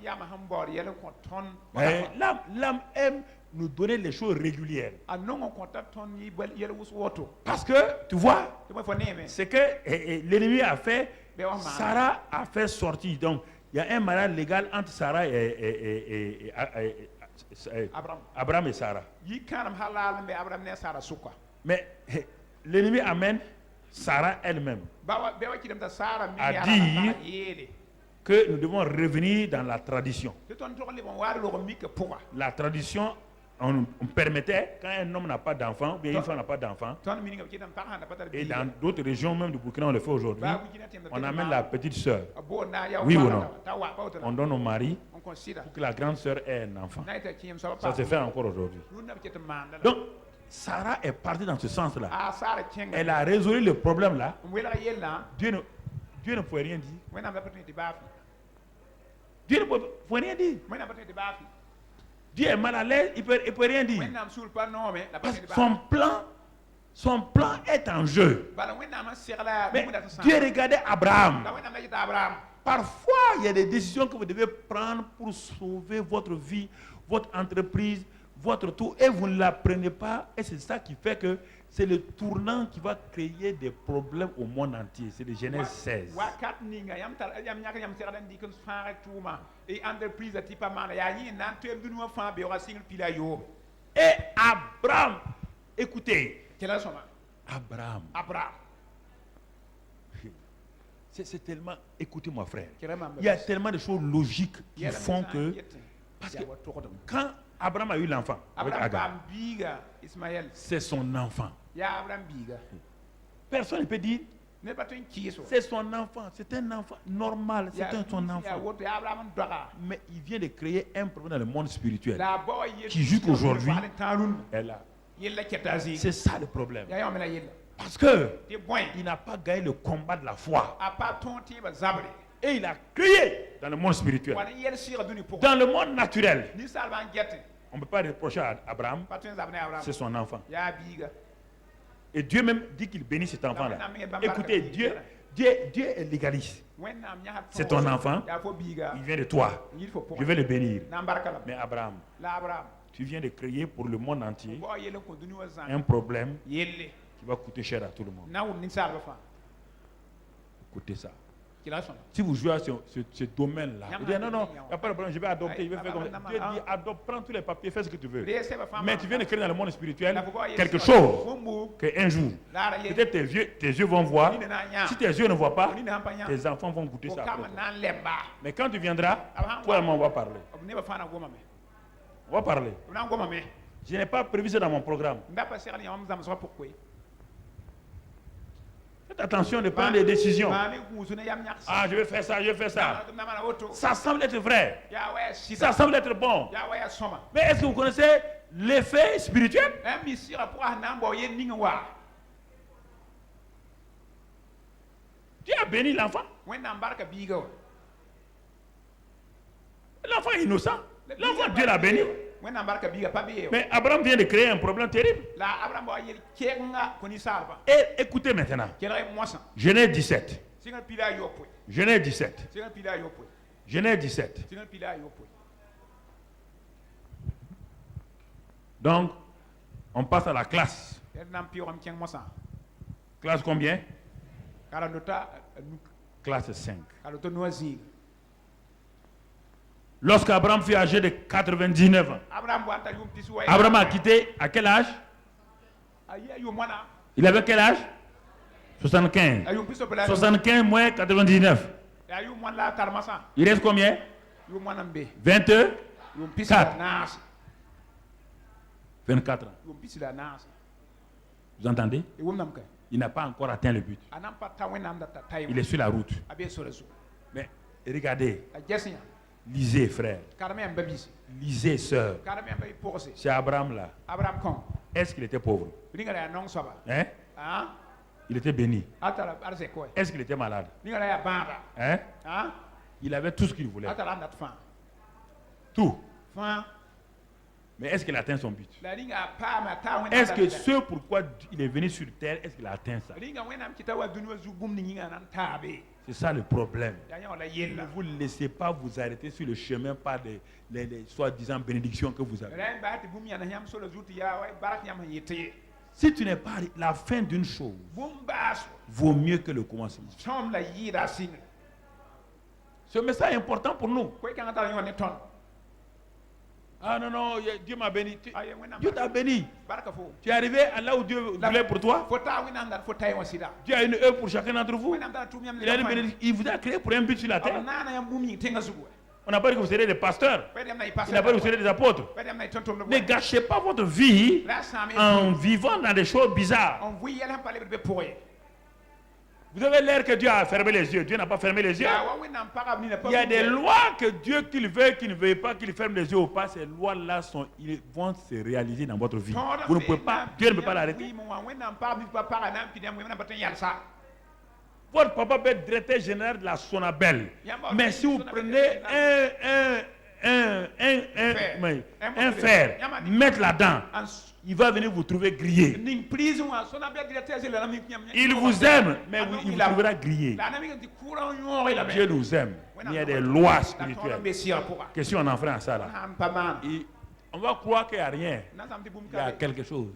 L'âme aime nous donner les choses régulières. Parce que, tu vois, c'est que l'ennemi a fait, Sarah a fait sortir. Donc, il y a un mariage légal entre Sarah et Abraham et Sarah. Mais l'ennemi amène Sarah elle-même à dire que nous devons revenir dans la tradition. La tradition, on permettait, quand un homme n'a pas d'enfant, ou bien une femme n'a pas d'enfant, et dans d'autres régions, même du Burkina, on le fait aujourd'hui, on amène la petite sœur. Oui ou non? On donne au mari pour que la grande sœur ait un enfant. Ça se fait encore aujourd'hui. Donc, Sarah est partie dans ce sens-là. Elle a résolu le problème là. Dieu ne pouvait rien dire. Dieu ne pouvait rien dire. Dieu est mal à l'aise, il ne peut rien dire. Parce que son plan est en jeu. Mais Dieu regardait Abraham. Parfois, il y a des décisions que vous devez prendre pour sauver votre vie, votre entreprise, votre tout, et vous ne la prenez pas. Et c'est ça qui fait que c'est le tournant qui va créer des problèmes au monde entier. C'est de Genèse 16. Et Abraham, écoutez, Abraham. C'est tellement, écoutez-moi frère, il y a tellement de choses logiques qui font que, parce que quand Abraham a eu l'enfant avec Agar, c'est son enfant. Personne ne peut dire c'est son enfant, c'est un enfant normal, c'est son enfant. Mais il vient de créer un problème dans le monde spirituel qui jusqu'à aujourd'hui est là. C'est ça le problème. Parce que il n'a pas gagné le combat de la foi. Et il a crié dans le monde spirituel. Dans le monde naturel, on ne peut pas reprocher à Abraham, c'est son enfant. Et Dieu même dit qu'il bénit cet enfant-là. Écoutez, Dieu est légaliste. C'est ton enfant, il vient de toi. Je vais le bénir. Mais Abraham, tu viens de créer pour le monde entier un problème qui va coûter cher à tout le monde. Écoutez ça. Si vous jouez à ce domaine-là, vous dites non, non, il n'y a pas de problème, je vais adopter, je vais faire comme ça. Dieu dit adopte, prends tous les papiers, fais ce que tu veux. Mais tu viens de créer dans le monde spirituel quelque chose qu'un jour, peut-être tes yeux vont voir. Si tes yeux ne voient pas, tes enfants vont goûter ça. Mais quand tu viendras, toi et moi, on va parler. On va parler. Je n'ai pas prévu ça dans mon programme. Faites attention de prendre des décisions. Ah, je vais faire ça, je vais faire ça. Ça semble être vrai. Ça semble être bon. Mais est-ce que vous connaissez l'effet spirituel? Dieu a béni l'enfant. L'enfant est innocent. L'enfant, Dieu l'a béni. Mais Abraham vient de créer un problème terrible. Et écoutez maintenant. Genèse 17. Genèse 17. Genèse 17. Donc, on passe à la classe. Classe combien? Classe 5. Lorsqu'Abraham fut âgé de 99 ans, Abraham a quitté à quel âge? Il avait quel âge? 75. 75 moins 99. Il reste combien? 24. 24 ans. Vous entendez? Il n'a pas encore atteint le but. Il est sur la route. Mais regardez. Lisez, frère. Lisez, sœur. C'est Abraham là. Est-ce qu'il était pauvre? Hein? Il était béni. Est-ce qu'il était malade? Hein? Il avait tout ce qu'il voulait. Tout. Mais est-ce qu'il a atteint son but? Est-ce que ce pourquoi il est venu sur terre, est-ce qu'il a atteint ça? C'est ça le problème. Ne vous laissez pas vous arrêter sur le chemin par les soi-disant bénédictions que vous avez. Si tu n'es pas la fin d'une chose, vaut mieux que le commencement. Ce message est important pour nous. Ah non, non, Dieu m'a béni. Dieu t'a béni. Tu es arrivé à là où Dieu voulait pour toi. Dieu a une œuvre pour chacun d'entre vous. Il vous a créé pour un but sur la terre. On n'a pas dit que vous serez des pasteurs. Il n'a pas dit que vous serez des apôtres. Ne gâchez pas votre vie en vivant dans des choses bizarres. Vous avez l'air que Dieu a fermé les yeux. Dieu n'a pas fermé les yeux. Il y a des lois que Dieu, qu'il veut, qu'il ne veut pas, qu'il ferme les yeux ou pas, ces lois-là ils vont se réaliser dans votre vie. Vous ne pouvez pas, Dieu ne peut pas l'arrêter. Votre papa peut être directeur général de la Sonabel. Mais si vous prenez un fer, mettre là-dedans, il va venir vous trouver grillé. Il vous aime, mais il vous trouvera grillé. Dieu nous aime. Il y a des lois spirituelles. Que si on en ferait ça là, on va croire qu'il n'y a rien. Il y a quelque chose.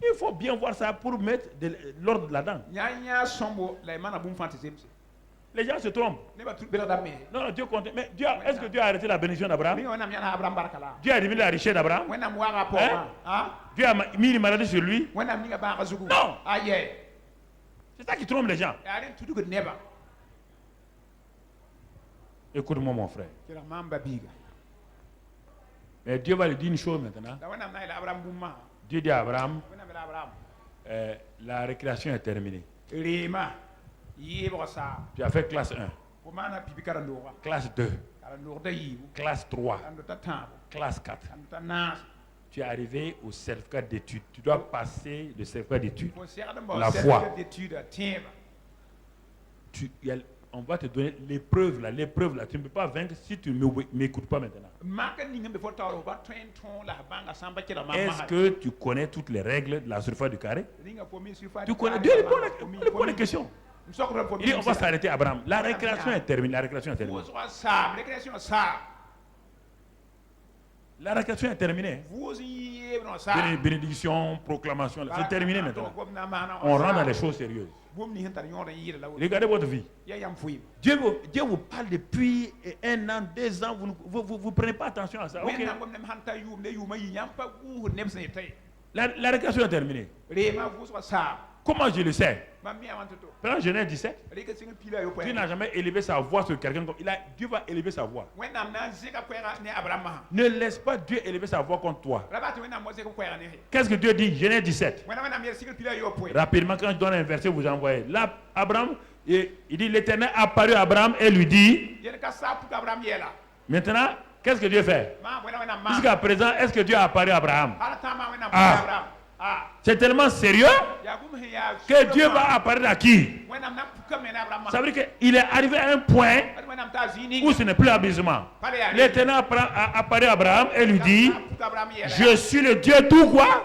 Il faut bien voir ça pour mettre de l'ordre là-dedans. Les gens se trompent. Non, Dieu compte. Mais est-ce que Dieu a arrêté la bénédiction d'Abraham? Dieu a diminué la richesse d'Abraham? Dieu a mis une maladie sur lui? Non. C'est ça qui trompe les gens. Écoute-moi, mon frère. Mais Dieu va lui dire une chose maintenant. Dieu dit à Abraham, la récréation est terminée. Tu as fait classe 1, classe 2, classe 3, classe 4. Tu es arrivé au certificat d'études. Tu dois passer le certificat d'études. La foi. On va te donner l'épreuve là. L'épreuve là. Tu ne peux pas vaincre si tu ne m'écoutes pas maintenant. Est-ce que tu connais toutes les règles de la surface du carré? Tu connais? Dieu répond les questions. Il dit on va s'arrêter Abraham. La récréation est terminée. La récréation est terminée. La récréation est terminée. bénédiction, proclamation, c'est terminé maintenant. On rentre dans les choses sérieuses. Regardez votre vie. Dieu vous parle depuis 1 an, 2 ans, vous prenez pas attention à ça. Okay. La récréation est terminée. Comment je le sais? Dans Genèse 17, Dieu n'a jamais élevé sa voix sur quelqu'un. Dieu va élever sa voix. Ne laisse pas Dieu élever sa voix contre toi. Qu'est-ce que Dieu dit? Genèse 17. Rapidement, quand je donne un verset, vous envoyez. Là, Abraham, il dit, l'Éternel apparut à Abraham et lui dit, maintenant, qu'est-ce que Dieu fait? Jusqu'à présent, est-ce que Dieu a apparu à Abraham? C'est tellement sérieux que Dieu va apparaître à qui? Ça veut dire qu'il est arrivé à un point où ce n'est plus amusement. L'Éternel apparaît à Abraham et lui dit, je suis le Dieu tout quoi?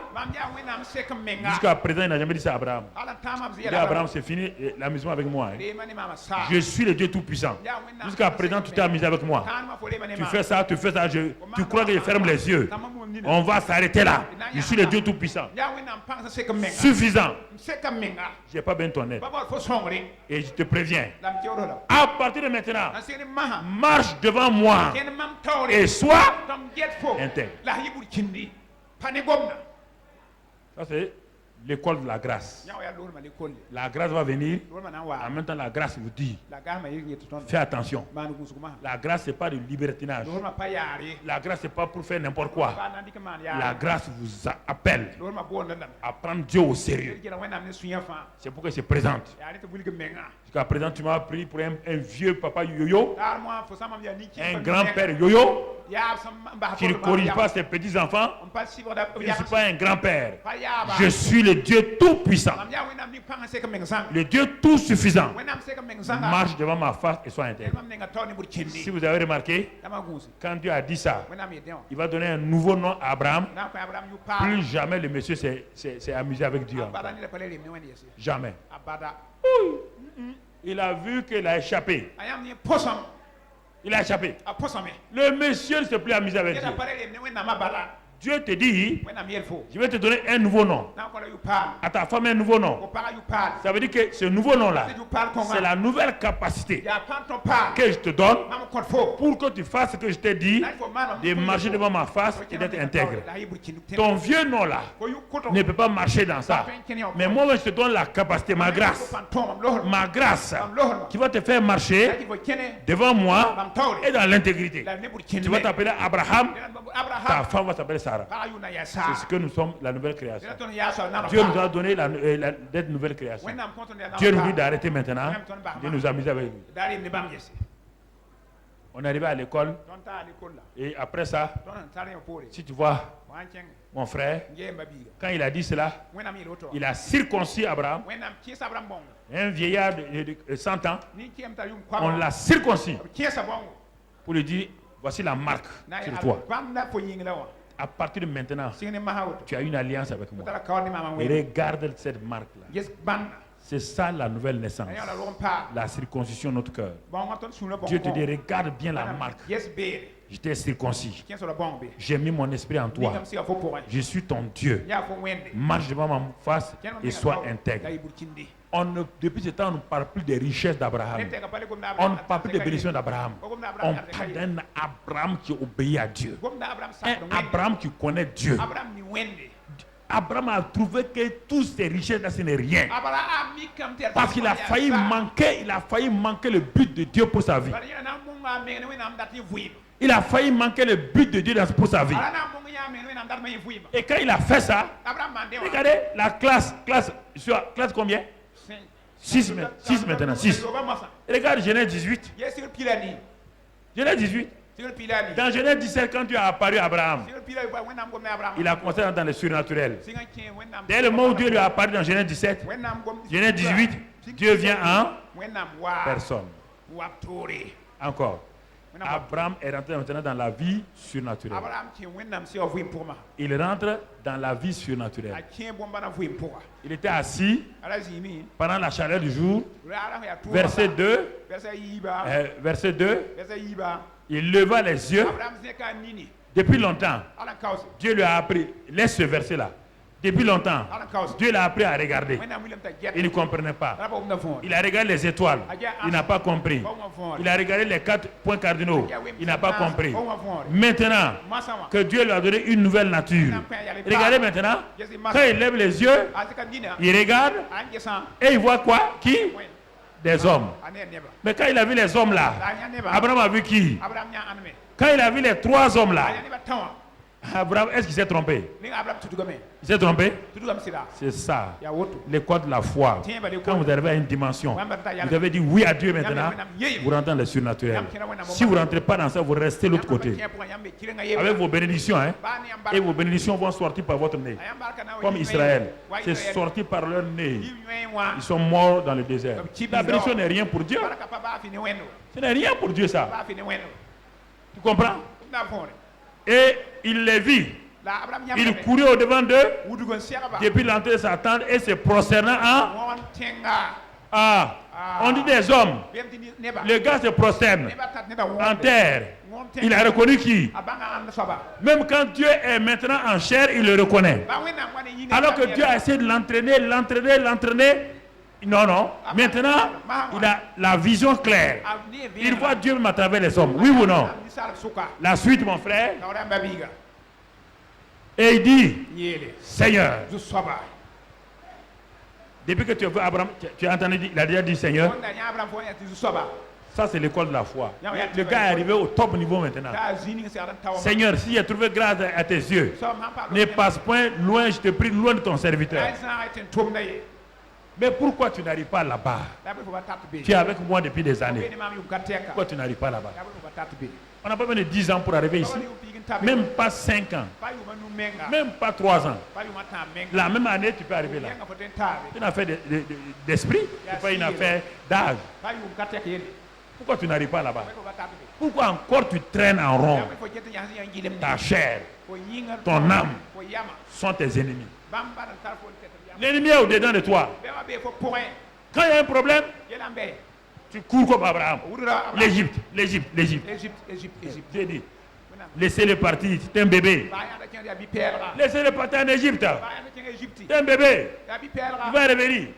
Jusqu'à présent, il n'a jamais dit ça à Abraham. Il dit à Abraham, c'est fini l'amusement avec moi. Je suis le Dieu tout puissant. Jusqu'à présent, tu t'es amusé avec moi. Tu fais ça, tu crois que je ferme les yeux. On va s'arrêter là. Je suis le Dieu tout puissant. Suffisant. Je n'ai pas besoin de ton aide. Et je te préviens. À partir de maintenant, marche devant moi et sois intègre. Ça c'est l'école de la grâce. La grâce va venir. En même temps, la grâce vous dit, fais attention. La grâce, ce n'est pas du libertinage. La grâce, ce n'est pas pour faire n'importe quoi. La grâce vous appelle à prendre Dieu au sérieux. C'est pourquoi il se présente. Jusqu'à présent, tu m'as pris pour un vieux papa yo-yo, un grand-père yo-yo, qui ne corrige pas ses petits-enfants. Je ne suis pas un grand-père. Je suis le Dieu tout-puissant, le Dieu tout-suffisant. Marche devant ma face et sois intègre. Si vous avez remarqué, quand Dieu a dit ça, il va donner un nouveau nom à Abraham. Plus jamais le monsieur s'est amusé avec Dieu. Jamais. Il a vu qu'il a échappé. Il a échappé. Le monsieur ne s'est plus amusé avec Dieu. Dieu te dit, je vais te donner un nouveau nom. À ta femme un nouveau nom. Ça veut dire que ce nouveau nom-là, c'est la nouvelle capacité que je te donne pour que tu fasses ce que je t'ai dit, de marcher devant ma face et d'être intègre. Ton vieux nom-là ne peut pas marcher dans ça. Mais moi, je te donne la capacité, ma grâce, qui va te faire marcher devant moi et dans l'intégrité. Tu vas t'appeler Abraham, ta femme va s'appeler Sarah. C'est ce que nous sommes, la nouvelle création. Dieu nous a donné d'être nouvelle création. Dieu nous dit d'arrêter maintenant de nous amuser avec lui. On est arrivé à l'école et après ça, si tu vois mon frère, quand il a dit cela, il a circoncis Abraham, un vieillard de 100 ans, on l'a circoncis pour lui dire, voici la marque sur toi. À partir de maintenant, tu as une alliance avec moi. Et regarde cette marque-là. C'est ça la nouvelle naissance. La circoncision de notre cœur. Dieu te dit, regarde bien la marque. Je t'ai circoncis. J'ai mis mon esprit en toi. Je suis ton Dieu. Marche devant ma face et sois intègre. Depuis ce temps, on ne parle plus des richesses d'Abraham. On ne parle plus des bénédictions d'Abraham. On parle d'un Abraham qui obéit à Dieu. Un Abraham qui connaît Dieu. Abraham a trouvé que toutes ces richesses-là, ce n'est rien. Parce qu'il a failli manquer le but de Dieu pour sa vie. Il a failli manquer le but de Dieu pour sa vie. Et quand il a fait ça, regardez la classe combien? 6 maintenant, 6. Regarde Genèse 18. Genèse 18. Dans Genèse 17, quand Dieu a apparu à Abraham, il a commencé dans le surnaturel. Dès le moment où Dieu lui a apparu dans Genèse 17, Genèse 18, Dieu vient en personne. Encore. Abraham est rentré maintenant dans la vie surnaturelle. Il rentre dans la vie surnaturelle. Il était assis pendant la chaleur du jour. Verset 2. Il leva les yeux. Depuis longtemps, Dieu lui a appris. Laisse ce verset là. Depuis longtemps, Dieu l'a appris à regarder. Il ne comprenait pas. Il a regardé les étoiles. Il n'a pas compris. Il a regardé les 4 points cardinaux. Il n'a pas compris. Maintenant que Dieu lui a donné une nouvelle nature. Regardez maintenant. Quand il lève les yeux, il regarde et il voit quoi? Qui? Des hommes. Mais quand il a vu les hommes là, Abraham a vu qui? Quand il a vu les 3 hommes là, Abraham, est-ce qu'il s'est trompé? Il s'est trompé? C'est ça, l'école de la foi. Quand vous arrivez à une dimension, vous devez dire oui à Dieu maintenant, vous rentrez dans le surnaturel. Si vous ne rentrez pas dans ça, vous restez de l'autre côté. Avec vos bénédictions, hein? Et vos bénédictions vont sortir par votre nez. Comme Israël, c'est sorti par leur nez. Ils sont morts dans le désert. La bénédiction n'est rien pour Dieu. Ce n'est rien pour Dieu ça. Tu comprends? Et il les vit. Il courait au-devant d'eux depuis l'entrée de sa tente et se prosternant on dit des hommes. Le gars se prosterne en terre. Il a reconnu qui? Même quand Dieu est maintenant en chair, il le reconnaît. Alors que Dieu a essayé de l'entraîner. Non. Maintenant, il a la vision claire. Il voit Dieu même à travers les hommes. Oui ou non? La suite, mon frère. Et il dit, Seigneur. Depuis que tu as vu Abraham, tu as entendu, il a déjà dit Seigneur. Ça, c'est l'école de la foi. Le gars est arrivé au top niveau maintenant. Seigneur, si j'ai trouvé grâce à tes yeux, ne passe point loin, je te prie, loin de ton serviteur. Mais pourquoi tu n'arrives pas là-bas? Tu es avec moi depuis des années. Pourquoi tu n'arrives pas là-bas? On n'a pas besoin de 10 ans pour arriver ici. Même pas 5 ans. Même pas 3 ans. La même année, tu peux arriver là. C'est une affaire d'esprit. C'est pas une affaire d'âge. Pourquoi tu n'arrives pas là-bas? Pourquoi encore tu traînes en rond? Ta chair, ton âme sont tes ennemis. L'ennemi est au-dedans de toi. Quand il y a un problème, tu cours comme Abraham. L'Égypte. Dieu dit, laissez-le partir, c'est un bébé. Laissez-le partir en Égypte. C'est un bébé. Il va revenir.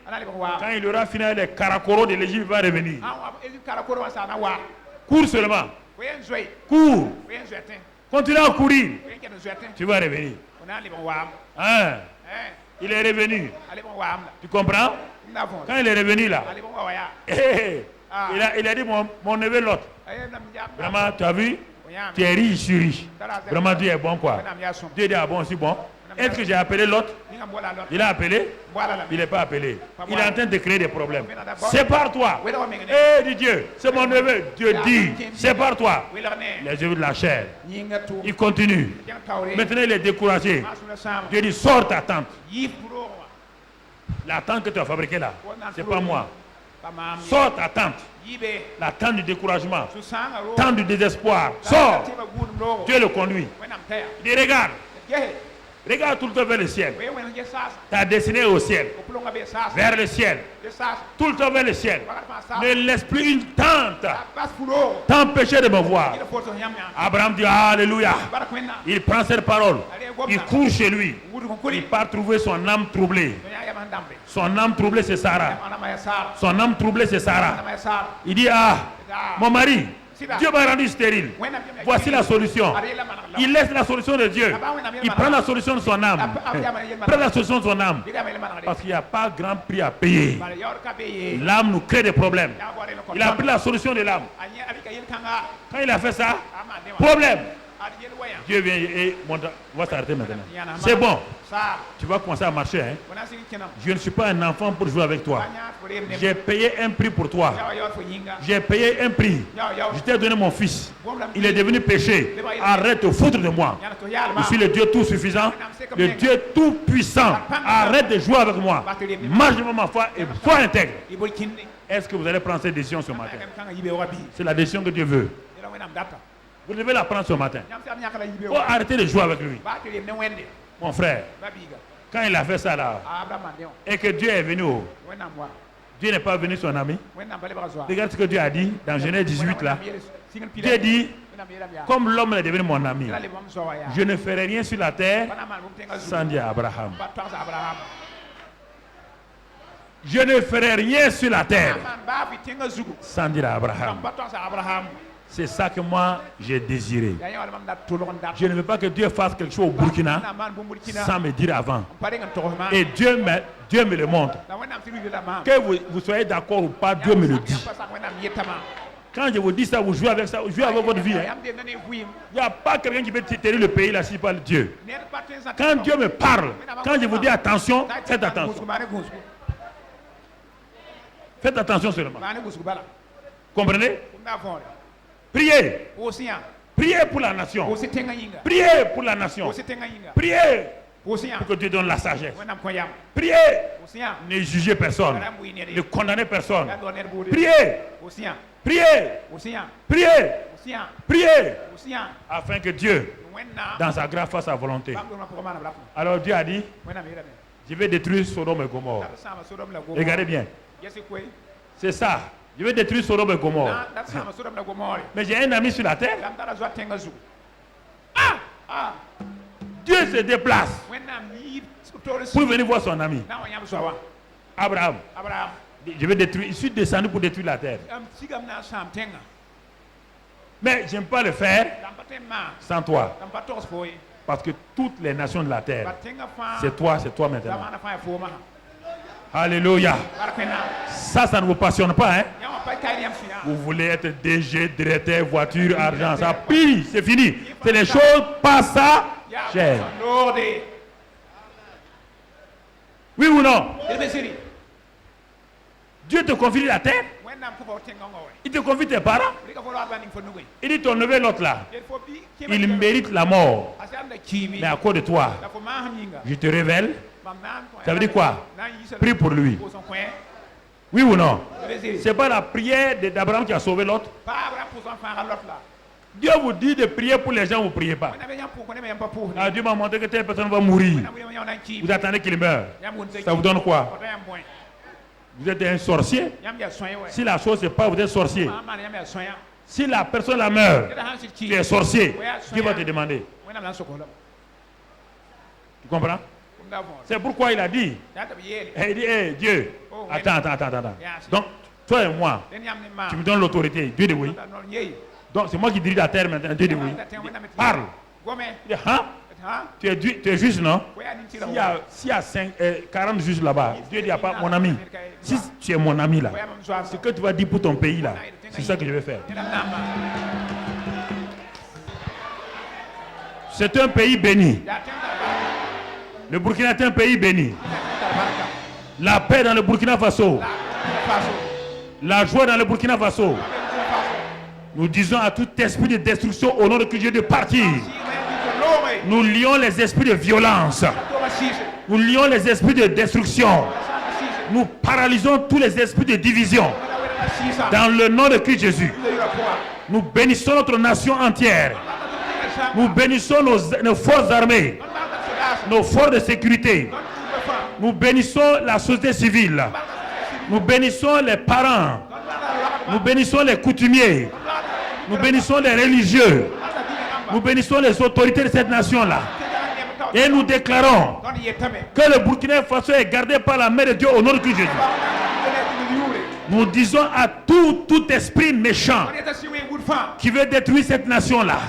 Quand il aura fini les caracoros de l'Égypte, il va revenir. Cours seulement. Cours. Continue à courir. Tu vas revenir. Hein? Il est revenu. Tu comprends? Quand il est revenu là, il a dit mon neveu Lot. Vraiment, tu as vu? Tu es riche, je suis riche. Vraiment, Dieu est bon quoi. Dieu dit, ah bon, c'est bon. Est-ce que j'ai appelé Lot? Il a appelé? Il n'est pas appelé. Il est en train de créer des problèmes. Sépare-toi. Dis Dieu, c'est mon neveu. Dieu dit, sépare-toi. Les yeux de la chair. Il continue. Maintenant, il est découragé. Dieu dit, sors ta tente. La tente que tu as fabriquée là, c'est pas moi. Sors ta tente. La tente du découragement, tente du désespoir. Sors. Dieu le conduit. Il dit, regarde tout le temps vers le ciel. Ta destinée est au ciel. Vers le ciel. Tout le temps vers le ciel. Ne laisse plus une tente t'empêcher de me voir. Abraham dit Alléluia. Il prend cette parole. Il court chez lui. Il part trouver son âme troublée. Son âme troublée, c'est Sarah. Son âme troublée, c'est Sarah. Il dit mon mari, Dieu m'a rendu stérile. Voici la solution. Il laisse la solution de Dieu. Il prend la solution de son âme. Prend la solution de son âme. Parce qu'il n'y a pas grand prix à payer. L'âme nous crée des problèmes. Il a pris la solution de l'âme. Quand il a fait ça, problème. Dieu vient et on va s'arrêter maintenant. C'est bon. Tu vas commencer à marcher. Hein? Je ne suis pas un enfant pour jouer avec toi. J'ai payé un prix pour toi. J'ai payé un prix. Je t'ai donné mon fils. Il est devenu péché. Arrête de foutre de moi. Je suis le Dieu tout suffisant. Le Dieu tout puissant. Arrête de jouer avec moi. Marche devant ma foi et sois intègre. Est-ce que vous allez prendre cette décision ce matin? C'est la décision que Dieu veut. Vous devez la prendre ce matin. Il faut arrêter de jouer avec lui. Mon frère, quand il a fait ça là, et que Dieu est venu, Dieu n'est pas venu son ami. Regarde ce que Dieu a dit dans Genèse 18 là. Dieu dit, Comme l'homme est devenu mon ami, je ne ferai rien sur la terre sans dire à Abraham. Je ne ferai rien sur la terre sans dire à Abraham. C'est ça que moi j'ai désiré. Je ne veux pas que Dieu fasse quelque chose au Burkina sans me dire avant. Et Dieu me le montre. Que vous soyez d'accord ou pas, Dieu me le dit. Quand je vous dis ça, vous jouez avec ça, vous jouez avec votre vie. Il n'y a pas quelqu'un qui peut tenir le pays là si pas Dieu. Quand Dieu me parle, quand je vous dis attention, faites attention. Faites attention seulement. Comprenez? Priez. Priez pour la nation. Priez pour la nation. Priez pour que Dieu donne la sagesse. Priez. Ne jugez personne. Ne condamnez personne. Priez. Priez. Priez. Priez. Afin que Dieu, dans sa grâce, fasse sa volonté. Alors Dieu a dit, je vais détruire Sodome et Gomorrhe. Regardez bien. C'est ça. Je vais détruire Sodome et Gomorrhe. Mais j'ai un ami sur la terre. Dieu se déplace pour venir voir son ami. Abraham. Je vais détruire. Je suis descendu pour détruire la terre. Mais je n'aime pas le faire sans toi. Parce que toutes les nations de la terre, c'est toi maintenant. Alléluia. Ça ne vous passionne pas, hein? Vous voulez être DG, directeur, voiture, argent, ça pille, c'est fini. C'est les choses passagères. Oui ou non? Dieu te confie la terre. Il te confie tes parents. Il dit ton neveu l'autre là. Il mérite la mort. Mais à cause de toi, je te révèle. Ça veut dire quoi? Prie pour lui. Oui ou non? C'est pas la prière d'Abraham qui a sauvé l'autre. Dieu vous dit de prier pour les gens, vous ne priez pas. Ah, Dieu m'a montré que telle personne va mourir. Vous attendez qu'il meure. Ça vous donne quoi? Vous êtes un sorcier. Si la chose n'est pas, vous êtes sorcier. Si la personne la meurt, tu es sorcier. Dieu va te demander. Tu comprends? C'est pourquoi il a dit. Il dit, hey, Dieu, attends. Donc, toi et moi, tu me donnes l'autorité. Dieu dit oui. Donc, c'est moi qui dirige la terre maintenant. Dieu dit oui. Parle. Il dit, hein? Tu es juste, non? S'il y a 40 juges là-bas, Dieu dit, pas mon ami. Si tu es mon ami là, ce que tu vas dire pour ton pays là, c'est ça que je vais faire. C'est un pays béni. Le Burkina est un pays béni. La paix dans le Burkina Faso. La joie dans le Burkina Faso. Nous disons à tout esprit de destruction au nom de Dieu de partir. Nous lions les esprits de violence. Nous lions les esprits de destruction. Nous paralysons tous les esprits de division. Dans le nom de Christ Jésus. Nous bénissons notre nation entière. Nous bénissons nos forces armées. Nos forces de sécurité. Nous bénissons la société civile. Nous bénissons les parents. Nous bénissons les coutumiers. Nous bénissons les religieux. Nous bénissons les autorités de cette nation-là. Et nous déclarons que le Burkina Faso est gardé par la main de Dieu au nom de Christ Jésus. Nous disons à tout esprit méchant qui veut détruire cette nation-là,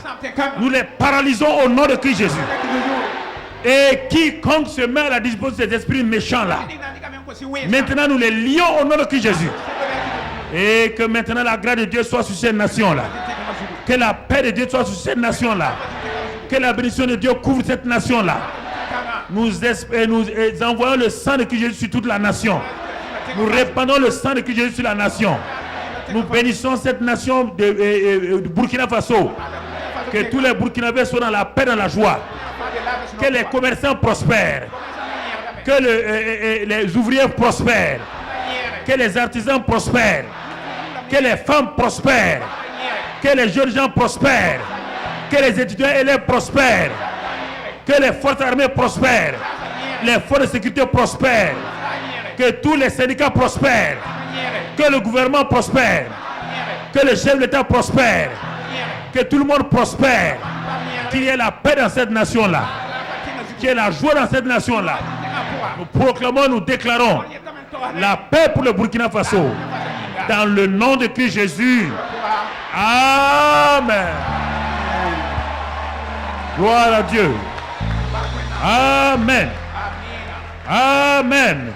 nous les paralysons au nom de Christ Jésus. Et quiconque se met à la disposition de ces esprits méchants-là, maintenant nous les lions au nom de Christ Jésus. Et que maintenant la grâce de Dieu soit sur cette nation-là. Que la paix de Dieu soit sur cette nation-là. Que la bénédiction de Dieu couvre cette nation-là. Nous envoyons le sang de Christ Jésus sur toute la nation. Nous répandons le sang de Christ Jésus sur la nation. Nous bénissons cette nation de Burkina Faso. Que tous les Burkinabés soient dans la paix, dans la joie. Que les commerçants prospèrent. Que les ouvriers prospèrent. Que les artisans prospèrent. Que les femmes prospèrent. Que les jeunes gens prospèrent. Que les étudiants élèves prospèrent. Que les forces armées prospèrent. Les forces de sécurité prospèrent. Que tous les syndicats prospèrent. Que le gouvernement prospère. Que le chef de l'État prospère. Que tout le monde prospère. Qu'il y ait la paix dans cette nation-là. Qu'il y ait la joie dans cette nation-là. Nous proclamons, nous déclarons la paix pour le Burkina Faso. Dans le nom de Christ Jésus. Amen. Gloire à Dieu. Amen. Amen.